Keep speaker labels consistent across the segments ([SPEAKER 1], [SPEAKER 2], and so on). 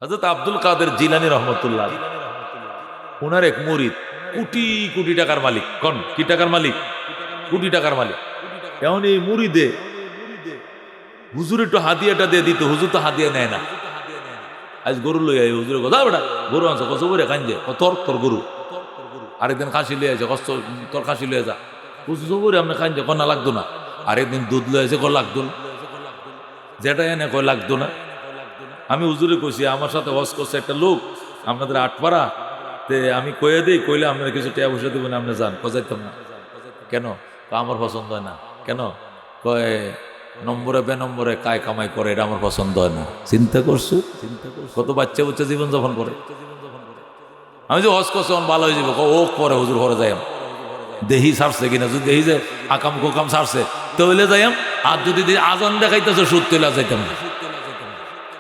[SPEAKER 1] হযরত আব্দুল কাদের জিলানী রহমতুল্লাহ ওনার এক মুরিদ কোটি কোটি টাকার মালিক। কোন কি টাকার মালিক? কোটি টাকার মালিক। এখন এই মুরিদে হুজুর একটু হাদিয়াটা দিয়ে দিত, হুজুর তো হাদিয়া নেয় না। আজ গরু লই আই হুজুরের কথা বেটা গরু আনছো কত করে কান্দে তোর তোর গরু। আরেকদিন খাসি লই আছে কষ্ট তোর খাসি লয়ে যা হুজুর সবরে আপনি কান্দে কন্যা লাগতো না। আরেকদিন দুধ লয়ে আছে কল লাগতো না, যেটা এনে কয় লাগতো না। আমি হুজুরে কইছি আমার সাথে হজ করছে একটা লোক আপনাদের আটপাড়া, তে আমি কয়ে দিই, কইলে আপনারা কিছু টাকা পয়সা দেবেন, আপনি যান। যাইতাম না। কেন? আমার পছন্দ হয় না। কেন? কয় নম্বরে বে নম্বরে কায় কামাই করে, এটা আমার পছন্দ হয় না। চিন্তা করছো কত বাচ্চা বাচ্চা জীবন যাপন করে। আমি যে হজ করছি ভালো হয়ে যাবো ও পরে হুজুর ঘরে যাই দেহি ছাড়ছে কিনা, যদি দেহি যে আকাম কোকাম ছাড়ছে তৈলে যাইম। আর যদি আজান দেখাইতেছে সুদ তৈলে যাইতাম না।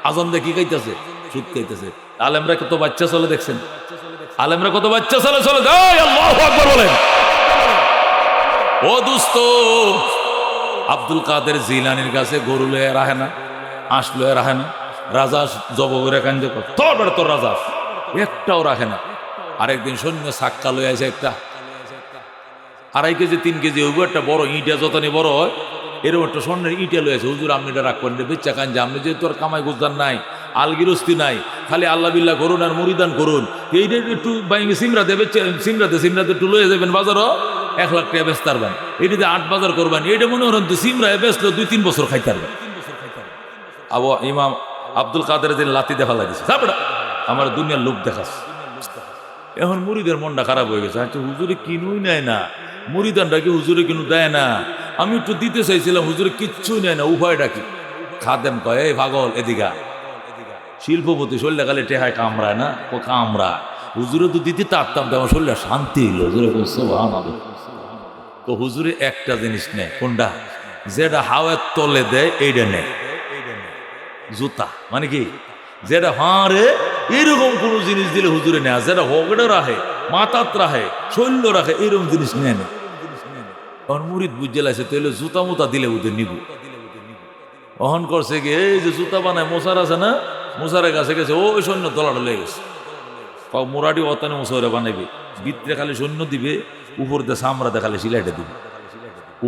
[SPEAKER 1] আজান দেখি খাইতেছে সুদ খাইতেছে। আলেমরা কত বাচ্চা চলে দেখছেন, আলেমরা কত বাচ্চা চলে চলে আল্লাহু আকবার বলেন। ও দোস্ত, আব্দুল কাদের জিলানির কাছে গরু লয়ে রাখে না, আঁশ লয়ে রাখে না, রাজা জব করে কান্দে তোর বেড়ে তোর রাজা একটাও রাখে না। আরেকদিন সৈন্য সাক্কা লয়ে আছে একটা 2.5 কেজি 3 কেজি ওইব একটা বড় ইটা যতনি বড় হয় এরকম একটা স্বর্ণের ইটা লয়েছে। হুজুর আপনি এটা রাখবেন বেচ্চা কান যে আপনি যেহেতু আর কামাই গুজদান নাই, আলগিরস্তি নাই, খালি আল্লাহ বিল্লাহ করুন আর মুরিদান করুন। এইটা একটু বাইঙ্গে সিমরাতে সিমরাতে একটু লয়ে যাবেন বাজারও 1 লাখ টাকা বেচতে পারবেন। এটিতে 8 বাজার করবেন, এটা মনে করেন তো সিমরায় বেচলো 2-3 বছর খাইতে পারবেন। আবু ইমাম আব্দুল কাদের দিন লাতি দেখা লাগিছে আমার দুনিয়ার লোক দেখাস। এখন মুরিদের মনটা খারাপ হয়ে গেছে। আচ্ছা হুজুরে কিনুই নেয় না, মুরিদানটা কি হুজুরে কিনু দেয় না। আমি একটু দিতে চাইছিলাম, হুজুরে কিচ্ছুই নেয় না। উভয়টা কি খাদেম কয় এই পাগল এদিকা শিল্পপতি শরীরে খালি টেহায় কামড়ায় না, ও কামড়ায়। হুজুরে তো দিতে তারতাম তো আমার শরীরে শান্তি হইল। হুজুরে বলছে তো হুজুরে একটা জিনিস নেয়, কোনটা? যেটা হাওয়ার তলে দেয় এইটা নেয়, জুতা। মানে কি? যেটা হারে এরকম কোন জিনিস দিলে হুজুরে নেয়, যেটা হগড়ে রাখে, মাথাত রাখে, শৈল্য রাখে, এরকম জিনিস নেয় না। তখন মুরিদ বুঝে লাগছে তাহলে জুতা মুতা দিলে ওদের নিব। অহন করছে কি এই যে জুতা বানায় মোসার আছে না, মোসারের কাছে গেছে ওই সৈন্য দলাটা লেগে গেছে। মোরাটি অতানে মোসারে বানাইবে, ভিতরে খালি সৈন্য দিবে, উপর দিয়ে সামরা দেখালে সিলাইটা দিবে।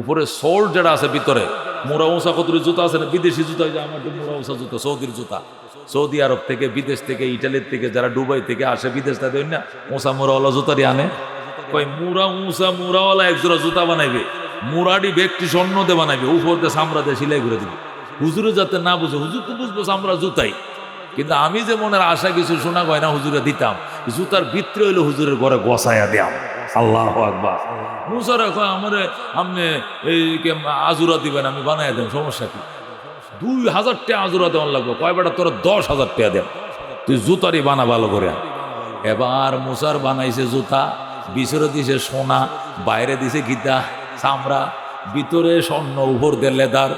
[SPEAKER 1] উপরে সোল যেটা আছে ভিতরে মোরা উঁচা কতরি জুতা আছে না, বিদেশি জুতা, আমার মোরা উঁচা জুতা সৌদির জুতা। সৌদি আরব থেকে, বিদেশ থেকে, ইটালির থেকে, যারা দুবাই থেকে আসে বিদেশ তাদের না উঁচা মোরাওয়ালা জুতারি আনে। কই মুরা উঁচা মুরাওয়ালা একজোড়া জুতা বানাইবে, মুরাডি ব্যক্তি স্বর্ণতে বানাইবে, উপর দিয়ে সামরা দিয়ে সিলাই করে দিবে। হুজুরে যাতে না বুঝে, হুজুর তো বুঝবো আমরা জুতাই, কিন্তু আমি যে মনের আশা কিছু শোনা গয় না হুজুরে দিতাম, জুতার ভিতরে হইলে হুজুরের ঘরে গসাইয়া দিয়াম। আল্লাহু আকবার। মুসারে কয় আমারে আপনি এই আজুরা দিবেন, আমি বানাইয়া দেন, সমস্যা কি? 2000 টাকা আজুরা দেওয়ার লাগবে। কয় বেটা তোরা 10,000 টাকা দেন, তুই জুতারই বানা ভালো করে। এবার মুসার বানাইছে জুতা, ভিতরে দিছে সোনা, বাইরে দিছে গীতা চামড়া, ভিতরে স্বর্ণ, উপর দিয়ে লেদার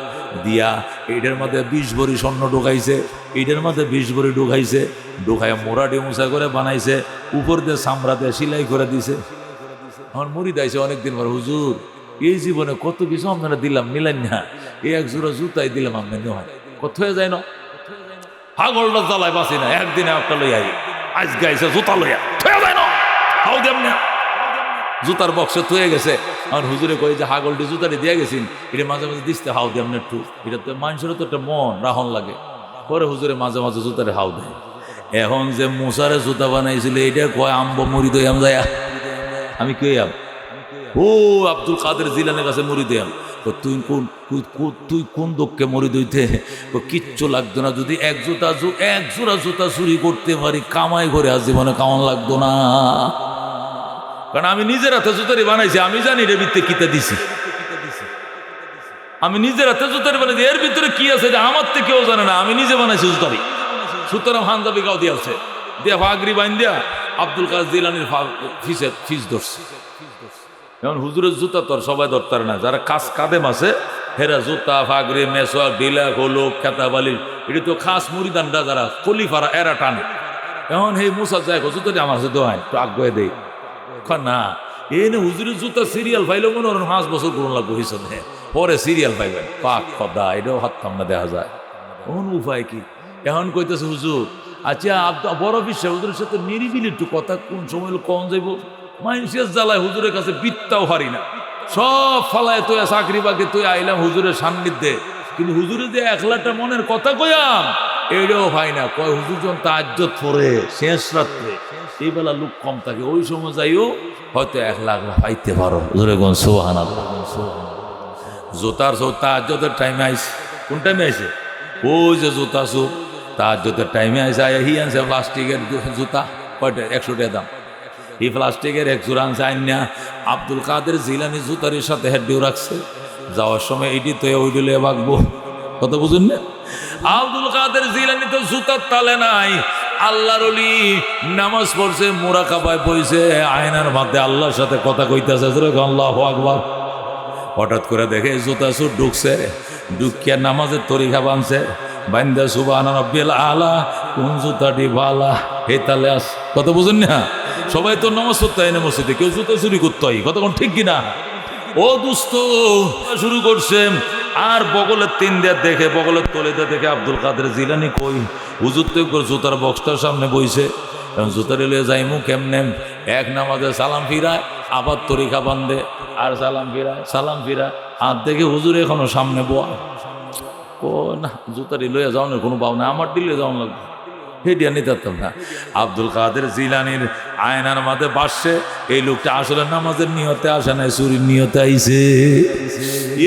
[SPEAKER 1] দিয়া এইটার মধ্যে 20 ভরি স্বর্ণ ঢুকাইছে, এইটার মধ্যে 20 ভরি ঢুকাইছে, ঢুকাইয়া মোরাটি মুসা করে বানাইছে, উপর দিয়ে চামড়া দিয়ে সিলাই করে দিছে। আমার মুরিদ আইছে অনেকদিন পর, হুজুর এই জীবনে কত কিছু আপনারা দিলাম, নিলেন না, এই এক জোড়া জুতাই দিলাম আপনি নেওয়া কত হয়ে যায় না। হাগলটা জ্বালায় বাঁচি না, একদিনে একটা লই আই আজ গাইছে জুতা লইয়া থয়ে যায় না, হাও দেম না, জুতার বক্সে থয়ে গেছে। আমার হুজুরে কই যে হাগলটি জুতাটি দিয়ে গেছেন, এটা মাঝে মাঝে দিতে হাও দেম না একটু, এটা তো মানুষের তো একটা মন রাহন লাগে। পরে হুজুরে মাঝে মাঝে জুতারে হাও দেয়। এখন যে মুসারে জুতা বানাইছিল এটা কয় আম্ব মুরিদ হইয়াম যায়, আমি কে আম ও আব্দুল কাদের জিলানের কাছে মুরিদ হইয়াম। তুই কোন দুঃখে মরিদ হইতে? কিচ্ছু লাগতো না, যদি এক জোড়া জুতা চুরি করতে পারি কামাই করে আজ জীবনে কামান লাগতো না। কারণ আমি নিজের হাতে জুতারি বানাইছি, আমি জানি এর ভিতরে কিতা দিছি, আমি নিজের হাতে জুতারি বানাইছি, এর ভিতরে কি আছে যে আমার থেকে কেউ জানে না, আমি নিজে বানাইছি জুতারি। সুতরাং হানজাবি গাও দিয়েছে দিয়া ফাগরি বাইন দিয়া আব্দুল কাদের জিলানির ফিস ধরছে। এখন হুজুরের জুতা তোর সবাই ধরতে না, যারা খাস কাদেম আছে হেরা জুতা ফাগরি মেসোয়া ডিলা গোলক খেতাবালি, এটি তো খাস মুরিদানরা যারা কলিফারা এরা টানে। এখন হে মুসা যায় জুতাটি আমার কাছে দোহাই তো আগ্রহে দেই না, এই না হুজুরের জুতা সিরিয়াল পাইলে মনে করেন 5 বছর করুন লাগবো হিসেবে, পরে সিরিয়াল পাইবেন পাক খদা, এটাও হাততাম না দেখা যায়। কোন উপায় কি? এখন কইতেছে হুজুর আচ্ছা বড় বিশ্ব হুজুরের সাথে নিরিবিলি একটু কথা কোন সময় কম যাইব মানুষের জ্বালায় হুজুরের কাছে বিত্তাও হারি না, সব ফালায় তুই চাকরি বাকরি তুই আইলাম হুজুরের সান্নিধ্যে, কিন্তু হুজুরে যে 1 লাখটা মনের কথা কইয়াম এইটাও হয় না। কয় হুজুর যখন তাজ্জুদ পড়ে শেষ রাত্রে এই বেলা লোক কম থাকে, ওই সময় যাইও হয়তো 1 লাখ পাইতে পারো। হুজুরে কোন সুবহানাল্লাহ। জোতার সব তাজ্জুদের টাইমে আইছে, কোন টাইমে আইছে? ওই যে জুতা সুপ তাজ্জুদের টাইমে আইছে, হি আনছে প্লাস্টিকের জুতা, কয়টা 100 টাকা দাম। এই প্লাস্টিকের 1 জোড়া আনছে আইনা আব্দুল কাদের জিলানি জুতারির সাথে হেড্ডিও রাখছে, যাওয়ার সময় এটি তো ওই ডুলে বাগবো, কথা বুঝুন না? আব্দুল কাদের জিলানি তো জুতার তালে নাই, আল্লাহর ওলি নামাজ পড়ছে, মুরাকাবায় বইছে, আয়নার মধ্যে আল্লাহর সাথে কথা কইতেছে, আল্লাহু আকবার। হঠাৎ করে দেখে জুতা সুট ঢুকছে, ঢুকিয়া নামাজের তরিকা বানছে, বান্দা সুবহান রাব্বিল আলা, কোন জুতাটি ভালা হে তালে আস, কথা বুঝুন না? সবাই তো নামাজ পড়তে হয় না মসজিদে, কেউ জুতা চুরি করতে হয়, কতক্ষণ ঠিক কিনা? ও দুস্থ শুরু করছে, আর বগলের 3 দিয়ে দেখে, বগলের তলে দিয়ে দেখে আব্দুল কাদের জিলানি কই, হুজুর তো জুতার বক্সটার সামনে বইছে, জুতা রেলে যাইমু কেমনে? এক নামাজে সালাম ফিরায়, আবার তরিকা বান্ধে, আর সালাম ফিরায়, সালাম ফিরায়, আর দেখে হুজুর এখনো সামনে বোয়া, ও না জুতারি লইয়া যাওয়ানোর কোনো পাও না, আমার দিলে যাওয়ান লাগবে, হেডিয়া নিতে পারতাম না। আব্দুল কাদের জিলানির আয়নার মাঝে বাসছে, এই লোকটা আসলে নামাজের নিয়তে আসে নাই, চুরির নিয়তে আইছে।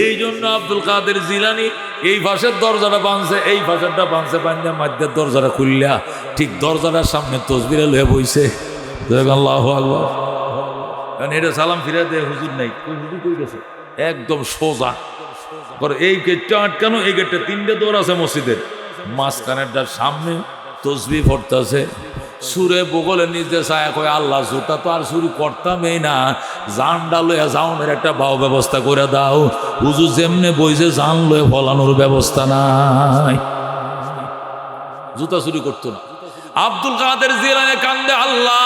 [SPEAKER 1] এই জন্য আব্দুল কাদের জিলানি এই পাশের দরজাটা বাঁধছে, এই পাশেরটা বাঁধছে, বান্ধে মাধ্যের দরজাটা খুললা ঠিক দরজাটার সামনে তসবিরে লয়ে বইছে, আল্লাহু আকবার। কারণ এটা সালাম ফিরে দেয়, হুজুর নাই, হুজুর কই গেছে? একদম সোজা করে এই গেটটা আটকানো, এই গেটটা 3টে দৌড় আছে মসজিদের, মাঝখানেরটার সামনে তসবি পড়তেছে, সুরে বগলে নিজে ছায়া কয় আল্লাহ জুতা তো আর চুরি করতামই না, জানডা লইয়া জাউনের একটা বাও ব্যবস্থা করে দাও, হুজুর যেমনে বইছে জান লয়ে ফলানোর ব্যবস্থা নাই, জুতা চুরি করতো না। আব্দুল কাদের জিলানি কান্দে, আল্লাহ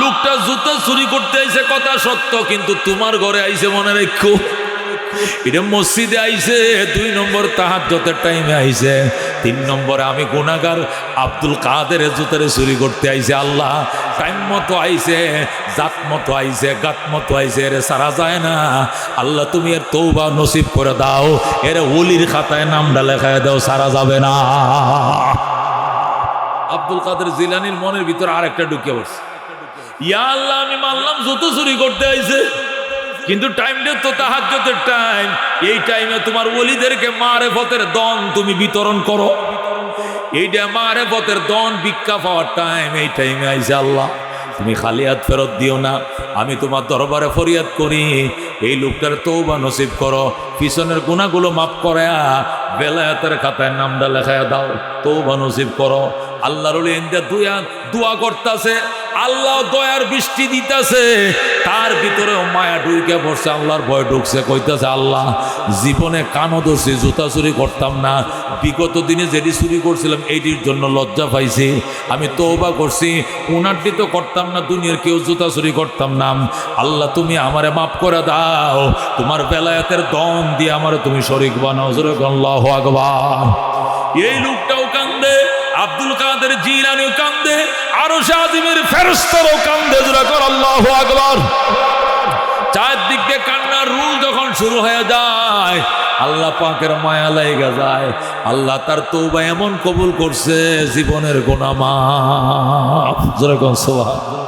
[SPEAKER 1] লোকটা জুতা চুরি করতে আইছে কথা সত্য, কিন্তু তোমার ঘরে আইছে মনে রাখো, এটা মসজিদে আইছে, 2 নম্বর তাহাজ্জুদের টাইমে আইছে, 3 নম্বরে আমি গুনাহগার আব্দুল কাদের জুতারে চুরি করতে আইছে, আল্লাহ টাইম মতো আইছে, জাত মতো আইছে, গাত মতো আইছে, এর সারা যায় না, আল্লাহ তুমি এর তওবা নসিব করে দাও, এর ওলির খাতায় নামটা লেখায় দাও, সারা যাবে না। আব্দুল কাদের জিলানির মনের ভিতর আরেকটা ঢুকে পড়ছে, ইয়া আল্লাহ আমি মানলাম জুতো চুরি করতে আইছে, কিন্তু টাইমটা তো তাহাজ্জুদের টাইম, এই টাইমে তোমার ওলিদেরকে মারেফতের দন তুমি বিতরণ করো, এইটা মারেফতের দন ভিক্ষা পাওয়ার টাইম, এই টাইমে আইছে, আল্লাহ তুমি খালি হাত ফেরত দিও না, আমি তোমার দরবারে ফরিয়াদ করি, এই লোকটার তওবা নসিব করো, পিছনের গুনাহগুলো মাফ করে বেলায়েতের খাতায় নামটা লেখায় দাও, তওবা নসিব করো। আল্লাহর ওলি ইন্দা দোয়া করতেছে, আল্লাহ দয়ার বৃষ্টি দিতেছে, তার ভিতরেও মায়া ঢুকে পড়ছে, আল্লাহর ভয় ঢুকছে, কইতেছে আল্লাহ জীবনে কানও ধরছি, জুতা চুরি করতাম না, বিগত দিনে যেটি চুরি করছিলাম এইটির জন্য লজ্জা পাইছি, আমি তওবা করছি, উনারটি তো করতাম না, দুনিয়ার কেউ জুতা চুরি করতাম না, আল্লাহ তুমি আমারে মাফ করে দাও, তোমার বেলায়েতের দম দিয়ে আমারে তুমি শরীক বানাও, আল্লাহু আকবার। এই লোকটাও কান্দে, আব্দুল কাদের জিলানিও কান্দে, আরশ আজিমের ফেরেশতারাও কান্দে, আল্লাহু আকবার। চারদিক দিয়ে কান্নার রুল যখন শুরু হয়ে যায়, আল্লাহ পাকের মায়া লাগা যায়, আল্লাহ তার তওবা এমন কবুল করছে, জীবনের গুনাহ মাফ, যেরকম সুবহানাল্লাহ।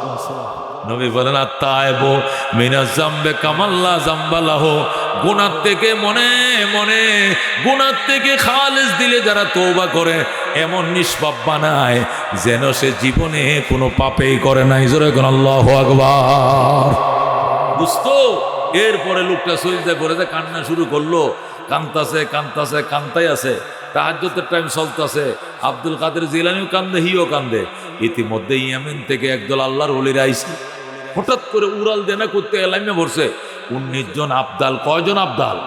[SPEAKER 1] নবী বলেন আত্তায়েবু মিনাজ যামবে কামাল্লা যামবালাহু, গুনাহ থেকে মনে মনে, গুনাহ থেকে খালিস দিলে যারা তওবা করে এমন নিষ্পাপ বানায় যেন সে জীবনে কোনো পাপেই করে নাই, যেরকম আল্লাহু আকবার। বুঝতো? এরপরে লোকটা সজদায় পড়ে কান্না শুরু করলো, কান্তাছে কান্তাছে কান্তাই আছে, তাহাজ্জুদের টাইম চলতেছে, আব্দুল কাদের জিলানিও কান্দে, হিও কান্দে। ইতিমধ্যে ইয়েমেন থেকে একদল আল্লাহর ওলিরা আইছে, হঠাৎ করে উড়াল দেনা করতে এলাইমে ভরছে, 19 জন আবদাল, কয়জন আবদাল?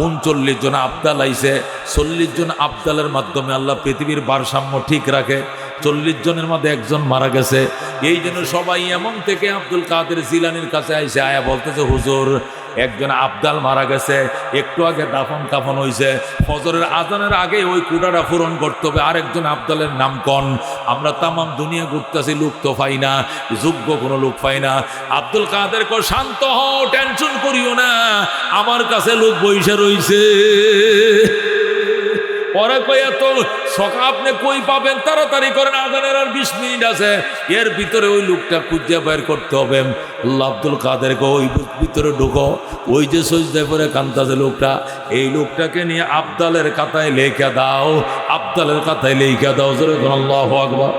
[SPEAKER 1] 39 জন আবদাল আইছে। 40 জন আবদালের মাধ্যমে আল্লাহ পৃথিবীর ভারসাম্য ঠিক রাখে, 40 জনের মধ্যে একজন মারা গেছে। এই জন্য সবাই এমন থেকে আব্দুল কাদের জিলানির কাছে আইসে আয়া বলতেছে, হুজুর একজন আবদাল মারা গেছে, একটু আগে দাফন কাফন হয়েছে, ফজরের আজানের আগে ওই কুটাটা পূরণ করতে হবে। আরেকজন আবদালের নাম কন। আমরা তামাম দুনিয়া ঘুরতেছি, লোক তো পাই না, যোগ্য কোনো লোক পাই না। আব্দুল কাদের কো শান্ত হও, টেনশন করিও না, আমার কাছে লোক বইসা রইছে। পরে কইয়া তো সকাল আপনি কই পাবেন, তাড়াতাড়ি করেন, আজানের আর 20 মিনিট আছে, এর ভিতরে ওই লোকটা খুঁজে বের করতে হবে। আব্দুল কাদের কো ওই ভিতরে ঢুকো, ওই যে সজদায় পরে কান্তাছে লোকটা, এই লোকটাকে নিয়ে আবদালের খাতায় লেখা দাও, আবদালের খাতায় লেখা দাও। জোরে আল্লাহু আকবার।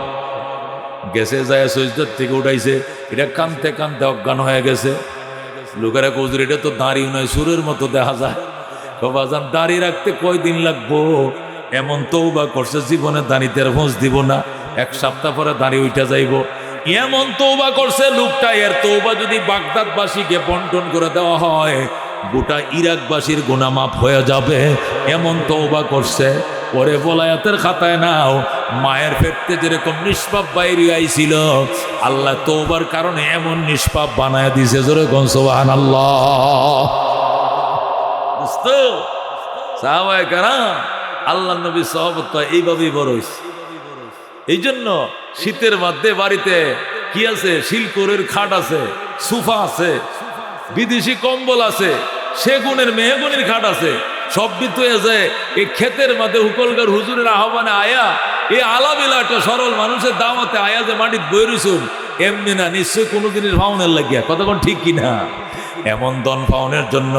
[SPEAKER 1] গেছে যায় সজদার থেকে উঠাইছে, এটা কানতে কানতে অজ্ঞান হয়ে গেছে। লোকেরা কৌজুর এটা তো দাঁড়িয়ে নয়, সুরের মতো দেখা যায়। বাবাজান দাঁড়িয়ে রাখতে কয়দিন লাগবো? এমন তওবা করছে, জীবনে দাঁড়িতে আর হোঁচ দিব না, 1 সপ্তাহ পরে দাঁড়িয়ে উঠা যাইব। এমন তওবা করছে লোকটা, এর তওবা যদি বাগদাদবাসীকে বন্টন করে দেওয়া হয়, গোটা ইরাকবাসীর গুনাহ মাফ হয়ে যাবে। এমন তওবা করছে। পরে বলায়াতের খাতায় নাও, মায়ের পেটে যেরকম নিষ্পাপ বাইরে আইছিল, আল্লাহ তওবার কারণে এমন নিষ্পাপ বানায় দিছে। জোরে কোন সুবহানাল্লাহ। সাহাবায়ে কেরাম, আল্লাহ নবী সাহাবত এইভাবেই বড় হইছে। এই জন্য শীতের মধ্যে বাড়িতে কি আছে? শিলকোরের খাট আছে, সোফা আছে, বিদেশি কম্বল আছে, সেগুনের মেহগুনির খাট আছে, সব বিতুয়ে যায়। এই ক্ষেতের মধ্যে হুকলগার হুজুরের আহ্বানে আয়া, এই আলাবিলাটা সরল মানুষের দাওয়াতে আয়া যে মাটির বই রইছুন, এমনি না, নিশ্চয়ই কোনো জিনিস ভাউনের লাগিয়া। কতক্ষণ ঠিক কিনা? এমন দন পাওনের জন্য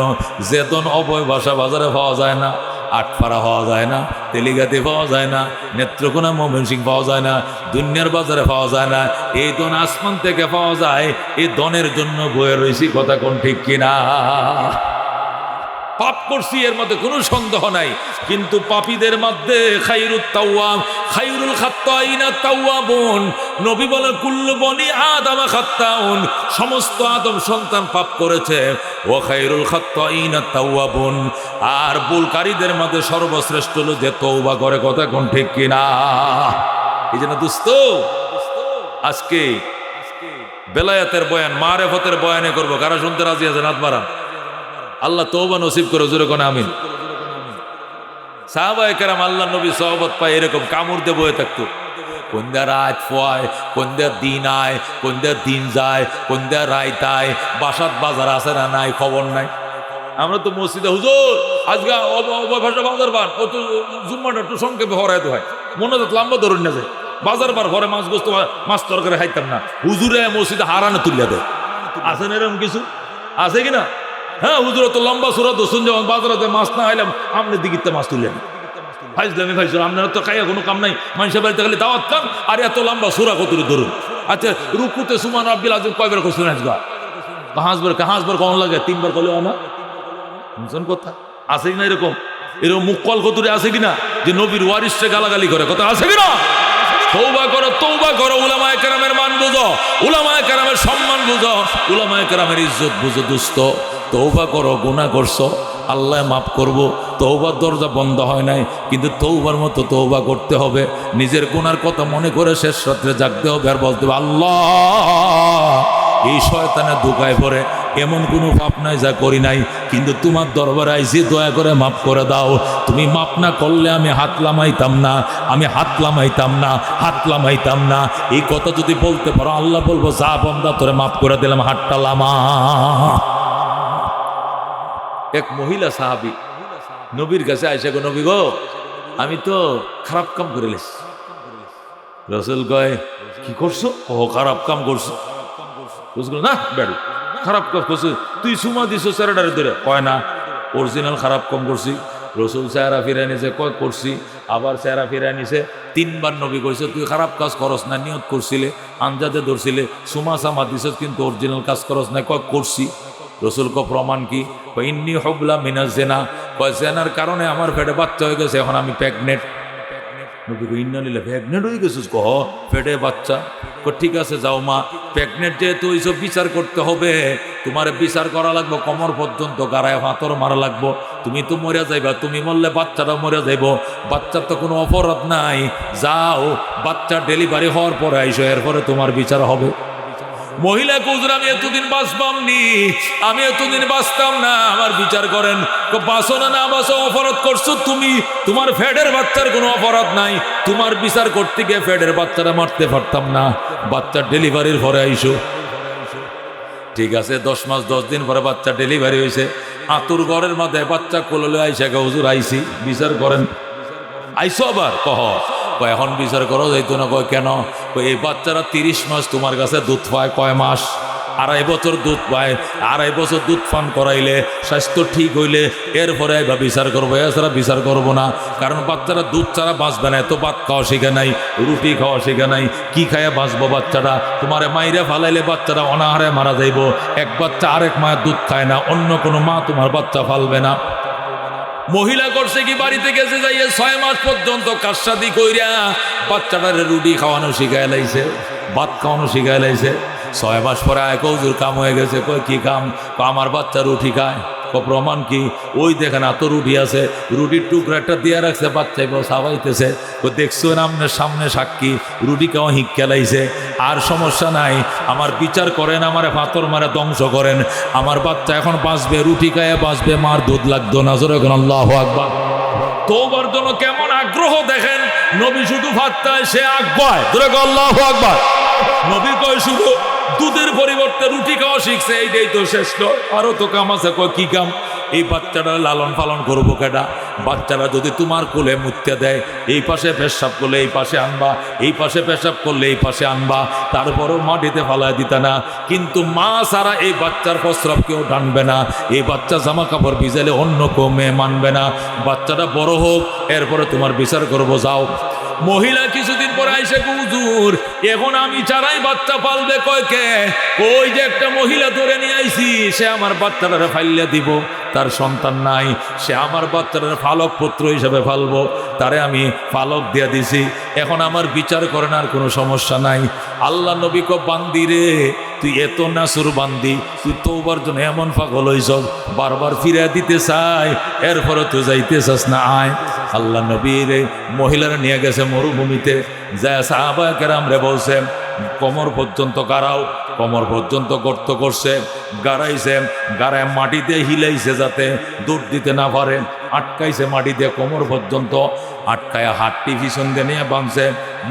[SPEAKER 1] যে দন অবয় ভাষা বাজারে পাওয়া যায় না, আটপাড়া পাওয়া যায় না, তেলিগাতি পাওয়া যায় না, নেত্রকোনা ময়মনসিংহ পাওয়া যায় না, দুনিয়ার বাজারে পাওয়া যায় না, এই দন আসমান থেকে পাওয়া যায়। এই দনের জন্য বয়ে রয়েছি। কথা কোন ঠিক কিনা? পাপ করছি, এর মধ্যে কোনো সন্দেহ নাই, কিন্তু পাপীদের মধ্যে খায়রুত তাওয়াব, খায়রুল খাত্তাইনা তাওয়াবুন। নবী বলেন কুল্লু বনি আদম খাত্তাউন, সমস্ত আদম সন্তান পাপ করেছে। ওয়া খায়রুল খাত্তাইনা তাওয়াবুন, আর ভুলকারীদের মধ্যে সর্বশ্রেষ্ঠ হলো যে তওবা করে। কথা কোন ঠিক কিনা? এই জন্য দোস্ত, আজকে বেলায়েতের বয়ান, মারেফতের বয়ানে করবো। কারা শুনতে রাজি আছেন? হাত বাড়ান। আল্লাহ তওবা নসিব করে, জোরে কোন আমিন। সাহাবায়ে কেরাম আল্লাহ নবী সহবত পায় এরকম কামড় দিয়ে বয়ে থাকতো। কোন দা রাত ফয়, কোন দা দিন আয়, কোন দা দিন যায়, কোন দা রাত আয়, বাসাত বাজার আছে না নাই খবর নাই। আমরা তো মসজিদে হুজুর আজকে ভাষা বাজার বার, ও তো জুম্মাটা একটু সংক্ষেপে হরাইতে হয়, মনে তো লম্বা ধরুন না যায়। বাজার বার ঘরে মাছ গোস্ত, মাছ তরকারি খাইতাম না, হুজুরে মসজিদে হারানো তুলিয়া দেয়। আছে না এরকম কিছু? আছে কিনা? হ্যাঁ, হুজুর তো লম্বা সুরা দোষণ, যেমন বাজারে মাছ না আইলাম আপনি দিকিতে মাছ তুললেন, ভাইজলামি ভাইজুর, আপনারা তো খাইয়া কোনো কাম নাই, মানুষের বাড়িতে খালি দাওয়াত খান আর এত লম্বা সুরা কত ধরুন। আচ্ছা, রুকুতে সুমান রাব্বিল আযীম কয়বার করছেন? হাঁসবার কখন লাগে? 3 বার করলেও না। শুনছেন কথা? আছে কিনা এরকম? এরকম মুক্কল কতুরে আছে কিনা যে নবীর ওয়ারিসে গালাগালি করে? কথা আছে কিনা? তওবা করো, তওবা করো, উলামায়ে কেরামের মান বুঝো, উলামায়ে কেরামের সম্মান বুঝো, উলামায়ে কেরামের ইজ্জত বুঝো। দোস্ত, তওবা করো। গুনাহ করছো, আল্লাহ মাফ করব। তওবার দরজা বন্ধ হয় নাই, কিন্তু তওবার মতো তওবা করতে হবে। নিজের গুনার কথা মনে করে শেষ রাত্রে জাগতে হবে আর বলতে হবে, আল্লাহ, এই শয়তানের ধোঁকায় পড়ে এমন কোনো পাপ নাই যা করি নাই, কিন্তু তোমার দরবারে আইছি, দয়া করে মাফ করে দাও। তুমি মাফ না করলে আমি হাত লামাইতাম না, আমি হাত লামাইতাম না, হাত লামাইতাম না। এই কথা যদি বলতে পারো, আল্লাহ বলবো, যা বান্দা তোরে মাফ করে দিলাম, হাতটা লামা। এক মহিলা সাহাবী নবীর কাছে আইসা, গো নবী গো, আমি তো খারাপ কাম করে লেছি। রাসূল কয়, কি করছো? ও খারাপ কাম করছো। বুঝলো না? বেড়ু খারাপ কাম করছো তুই, সুমা দিছো চেরাটারে ধরে? কয় না, অরিজিনাল খারাপ কাম করছি। রসুল চেহারা ফিরে নিছে, কয় করছি, আবার চেহারা ফিরে নিছে। 3 বার নবী কইছে, তুই খারাপ কাজ করস না, নিয়ত করছিলে, আঞ্জাদে ধরছিলে, সুমা সামা দিছ, কিন্তু অরিজিনাল কাজ করস না। কয় করছি। রসুল ক প্রমাণ কি? ইন্নী হুবলা মিনাজ জিনা, কয় জেনার কারণে আমার পেটে বাচ্চা হয়ে গেছে, এখন আমি প্রেগনেন্ট। নবী কই, ইন্না লিল্লাহি, প্রেগনেন্ট হয়ে গেছিস? কহ পেটে বাচ্চা? ঠিক আছে, যাও মা, প্রেগনেন্ট যেহেতু এইসব বিচার করতে হবে, তোমার বিচার করা লাগবে, কোমর পর্যন্ত গাড়ায় হাতর মারা লাগবো। তুমি তো মরিয়া যাইবা, তুমি মরলে বাচ্চাটা মরিয়া যাইব, বাচ্চার তো কোনো অপরাধ নাই। যাও, বাচ্চা ডেলিভারি হওয়ার পরে আইসো, এরপরে তোমার বিচার হবে। মহিলা হুজুর আমি এতদিন বাঁচবাম নি, আমি এতদিন বাঁচতাম না, আমার বিচার করেন। বাঁচো না বাঁচো অপরাধ করছো তুমি, তোমার ফ্যাটের বাচ্চার কোনো অপরাধ নাই, তোমার বিচার করতে গিয়ে ফ্যাটের বাচ্চাটা মারতে পারতাম না, বাচ্চার ডেলিভারির পরে আইসো। ঠিক আছে, 10 মাস 10 দিন পরে বাচ্চা ডেলিভারি হয়েছে, আতুর ঘরের মধ্যে বাচ্চা কোলে আইসা হুজুর আইসি বিচার করেন। আইসো আবার এখন বিচার করো যাইতো না। কয় কেন? এই বাচ্চারা 30 মাস তোমার কাছে দুধ পায়, কয় মাস? 2.5 বছর দুধ পায়, 2.5 বছর দুধ পান করাইলে স্বাস্থ্য ঠিক হইলে এরপরে এবার বিচার করবো, এছাড়া বিচার করবো না। কারণ বাচ্চারা দুধ ছাড়া বাঁচবে না, এত ভাত খাওয়া শিখে নাই, রুটি খাওয়া শিখে নাই, কি খাইয়া বাঁচবো বাচ্চাটা? তোমারে মাইরে ফালাইলে বাচ্চারা অনাহারে মারা যাইব। এক বাচ্চা আরেক মায়ের দুধ খায় না, অন্য কোনো মা তোমার বাচ্চা ফালবে না। মহিলা করছে কি, বাড়িতে গেছে যাইয়ে 6 মাস পর্যন্ত কাশাদি কইরা বাচ্চাটারে রুটি খাওয়ানো শিখাই লাইছে, ভাত খাওয়ানো শিখাই লাইছে। 6 মাস পরে আয় হুজুর কাম হয়ে গেছে। কই কি কাম? আমার বাচ্চা রুটি খায়। প্রমাণ কি? ওই দেখেন এত রুটি আছে, রুটির টুকরা একটা দিয়ে রাখছে, বাচ্চাই সাবাইতেছে। ও দেখছো না আপনার সামনে সাক্ষী, রুটি খাওয়া হিক খেলাইছে। আর সমস্যা নাই, আমার বিচার করেন, আমার পাথর মারে ধ্বংস করেন, আমার বাচ্চা এখন বাঁচবে, রুটি খায় বাঁচবে, মার দুধ লাগতো না। জোরে এখন আল্লাহু আকবার। তোবার জন্য কেমন আগ্রহ দেখেন, নবী শুধু ভাত খায়, সে আগ পায়। জোরে আল্লাহু আকবার। নবী কয় শুধু দুধের পরিবর্তে রুটি খাওয়া শিখছে, এইটাই তো শ্রেষ্ঠ, আরো তো কাম আছে। কয় কি কাম? এই বাচ্চাটা লালন পালন করবো কেডা? বাচ্চারা যদি তোমার কোলে মুত্যা দেয়, এই পাশে পেশাব করলে এই পাশে আনবা, এই পাশে পেশাব করলে এই পাশে আনবা, তারপরেও মাটিতে ফালায় দিতা না। কিন্তু মা ছাড়া এই বাচ্চার প্রস্রাব কেউ টানবে না, এই বাচ্চা জামা কাপড় ভিজাইলে অন্য কেউ মেয়ে মানবে না। বাচ্চাটা বড় হোক, এরপরে তোমার বিচার করবো, যাও। মহিলা কিছুদিন পরে আইসে, হুজুর এখন আমি ছাড়াই বাচ্চা পালবে। কয় কে? ওই যে একটা মহিলা ধরে নিয়ে আইছি, সে আমার বাচ্চাটারে ফাইলিয়া দিব, তার সন্তান নাই, সে আমার বাচ্চাটার ফালক পুত্র হিসাবে ফালবো, তারে আমি ফালক দিয়ে দিছি, এখন আমার বিচার করেন, আর কোনো সমস্যা নাই। আল্লাহ নবী কো, বান্দি রে তুই এত নাসুর বান্দি, তুই তওবার জন্য এমন পাগল হইছ, বারবার ফিরে দিতে চাই, এরপরে তুই যাইতে চাস না, আয়। আল্লাহ নবী রে মহিলারা নিয়ে গেছে মরুভূমিতে, যায় সাহাবায়ে কেরাম রে বলছে কোমর পর্যন্ত গাড়াও, কোমর পর্যন্ত গর্ত করছে, গাড়াইছে, গাড়ায় মাটিতে হিলাইছে যাতে দৌড় দিতে না পারে, আটকাইছে মাটি দিয়ে কোমর পর্যন্ত, আটকায় হাতটি পিছন দিয়ে নিয়ে বাঁধছে,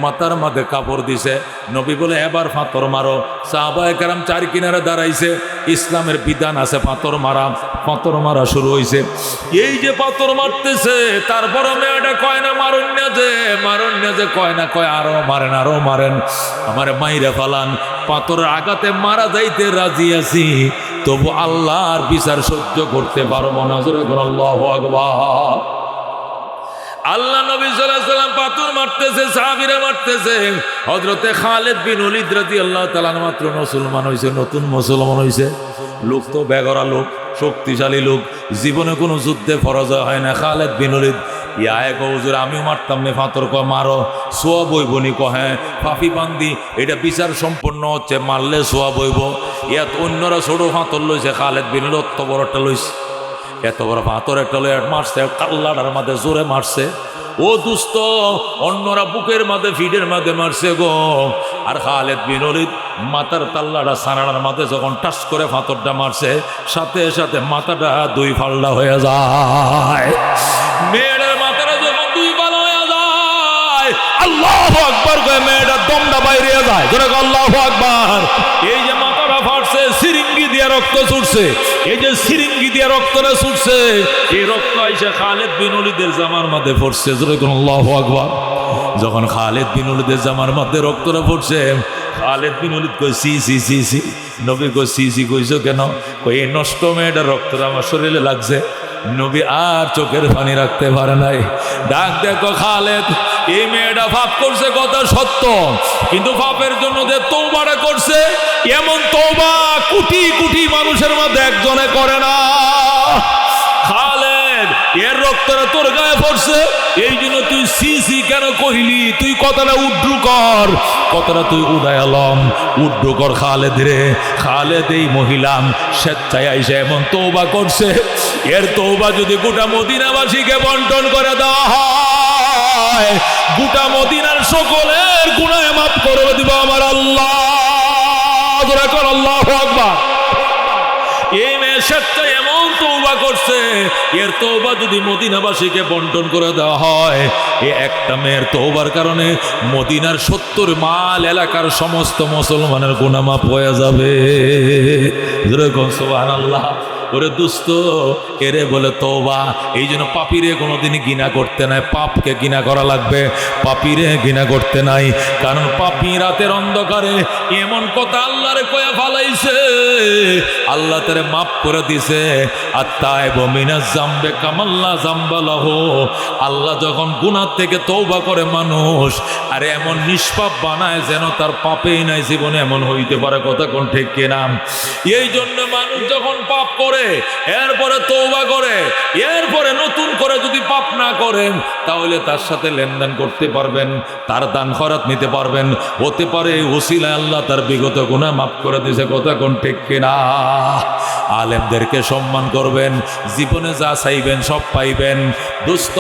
[SPEAKER 1] মাথার মাঝে কাপড় দিছে। নবী বলে এবার পাথর মারো। সাহাবায়ে কেরাম চার কিনারে দাঁড়াইছে, ইসলামের বিধান আছে পাথর মারা, পাথর মারা শুরু হয়েছে। এই যে পাথর মারতেছে, তারপর মেয়েটা কয় না মারণ্য যে কয় না, কয় আরো মারেন, আরো মারেন, আমার মাইরা ফালান, পাথরের আঘাতে মারা যাইতে রাজি আছি, তবু আল্লাহর বিচার সহ্য করতে পারবো না। আল্লাহু আকবার। আল্লাহ নবী সাল্লাল্লাহু আলাইহি ওয়াসাল্লাম পাথর মারতেছে, সাহাবীরা মারতেছে। হযরতে খালিদ বিন ওলীদ রাদিয়াল্লাহু তাআলা মাত্র মুসলমান হইছে, নতুন মুসলমান হইছে। লোক তো বেগরা লোক, শক্তিশালী লোক, জীবনে কোনো যুদ্ধে পরাজয় হয় না। খালিদ বিন ওলীদ এক হুজুর আমিও মারতাম না, পাথর কয় মারো, সোয়া বইবনি। হ্যাঁ পাপি বান্দি, এটা বিচার সম্পন্ন হচ্ছে, মারলে সোয়া বইব। ইয়াত অন্যরা ছোট পাথর লইছে, খালিদ বিন ওলীদ অত বড়টা লইছে, এত বড় পাথর একটা লয়ে মারছে, কাল্লাটার মাঝে জোরে মারছে। ও দুস্ত, অন্যরা বুকের মাঝে ফিডের মাঝে মারছে গো, আর খালিদ বিন ওলীদ মাথার তাল্লাটা সানার মাঝে যখন টাচ করে পাথরটা মারছে, সাথে সাথে মাথাটা দুই ফাল্লা হয়ে যায়। মেয়েটার মাথাটা যখন দুই ফাল্লা হয়ে যায়, আল্লাহু আকবার কয়ে মেয়েটার দমটা বাইরে যায়। ধরে আল্লাহু আকবার। এই যে মাথাটা ফাটছে, সিরিঙ্গি দিয়ে রক্ত ছুটছে, এই যে সিরিঙ্গি দিয়ে রক্তটা ছুটছে, এই রক্ত আইসা খালিদ বিন ওলীদের জামার মধ্যে পড়ছে। আল্লাহু আকবার। যখন খালিদ বিন ওলীদের জামার মধ্যে রক্তটা পড়ছে, খালিদ বিন ওলীদ কই সি সি সি সি। নবী কই সি সি কইছো কেন? কই এই নষ্ট মেয়েটার রক্তটা আমার শরীরে লাগছে। নবী আর চোখের পানি রাখতে পারে নাই, ডাক দেখো খালিদ, এই মেয়েটা পাপ করছে কথা সত্য, কিন্তু পাপের জন্য যে তওবাটা করছে, এমন তওবা কোটি কোটি মানুষের মধ্যে একজনে করে না। খালিদ, এর রক্তটা তোর গায়ে পড়ছে, এই জন্য তুই সি কেন কইলি? তুই কথাটা উড্ডু কর, কথাটা তুই উড়ায়ালম উড্ডু কর। খালিদ রে, খালিদ এই মহিলা স্বেচ্ছায় আইসা এমন তওবা করছে, এর তওবা যদি গোটা মদিনাবাসীকে বন্টন করে দেওয়া হয়, গোটা মদিনার সকলের গুনাহ মাফ করে দিব আমার আল্লাহ। দেশেরটা এমন তওবা করছে, এর তওবা যদি মদিনাবাসীকে বন্টন করে দেওয়া হয়, এই একটা মেয়ের তওবার কারণে মদিনার 70 মাইল এলাকার সমস্ত মুসলমানের গুনাহ মাফ হয়ে যাবে। যেরকম সুবহানাল্লাহ। ওরে দুস্থ, এরে বলে তওবা। এই জন্য পাপীরে কোনোদিনই ঘৃণা করতে নাই, পাপকে ঘৃণা করা লাগবে, পাপীরে ঘৃণা করতে নাই। কারণ পাপী রাতের অন্ধকারে এমন কথা আল্লাহরে কয়া ফালাইছে, আল্লাহ তারে মাফ করে দিছে। আত্তাইবু মিনাজ যামবে কামাল্লা যামবা লাহু। আল্লাহ যখন গুনাহ থেকে তওবা করে মানুষ, আরে এমন নিষ্পাপ বানায় যেন তার পাপেই নাই জীবনে, এমন হইতে পারে। কথা কোন ঠিক কিনা? এই জন্য মানুষ যখন পাপ করে, এরপরে তওবা করে, এরপরে নতুন করে যদি পাপ না করেন, তাহলে তার সাথে লেনদেন করতে পারবেন, তার দান খয়রাত নিতে পারবেন। হতে পারে এই ওসিলায় আল্লাহ তার বিগত গুনাহ মাফ করে দিয়েছে। কথা কোন ঠিক কিনা? আলেমদেরকে সম্মান করবেন, জীবনে যা চাইবেন সব পাইবেন। দোস্ত,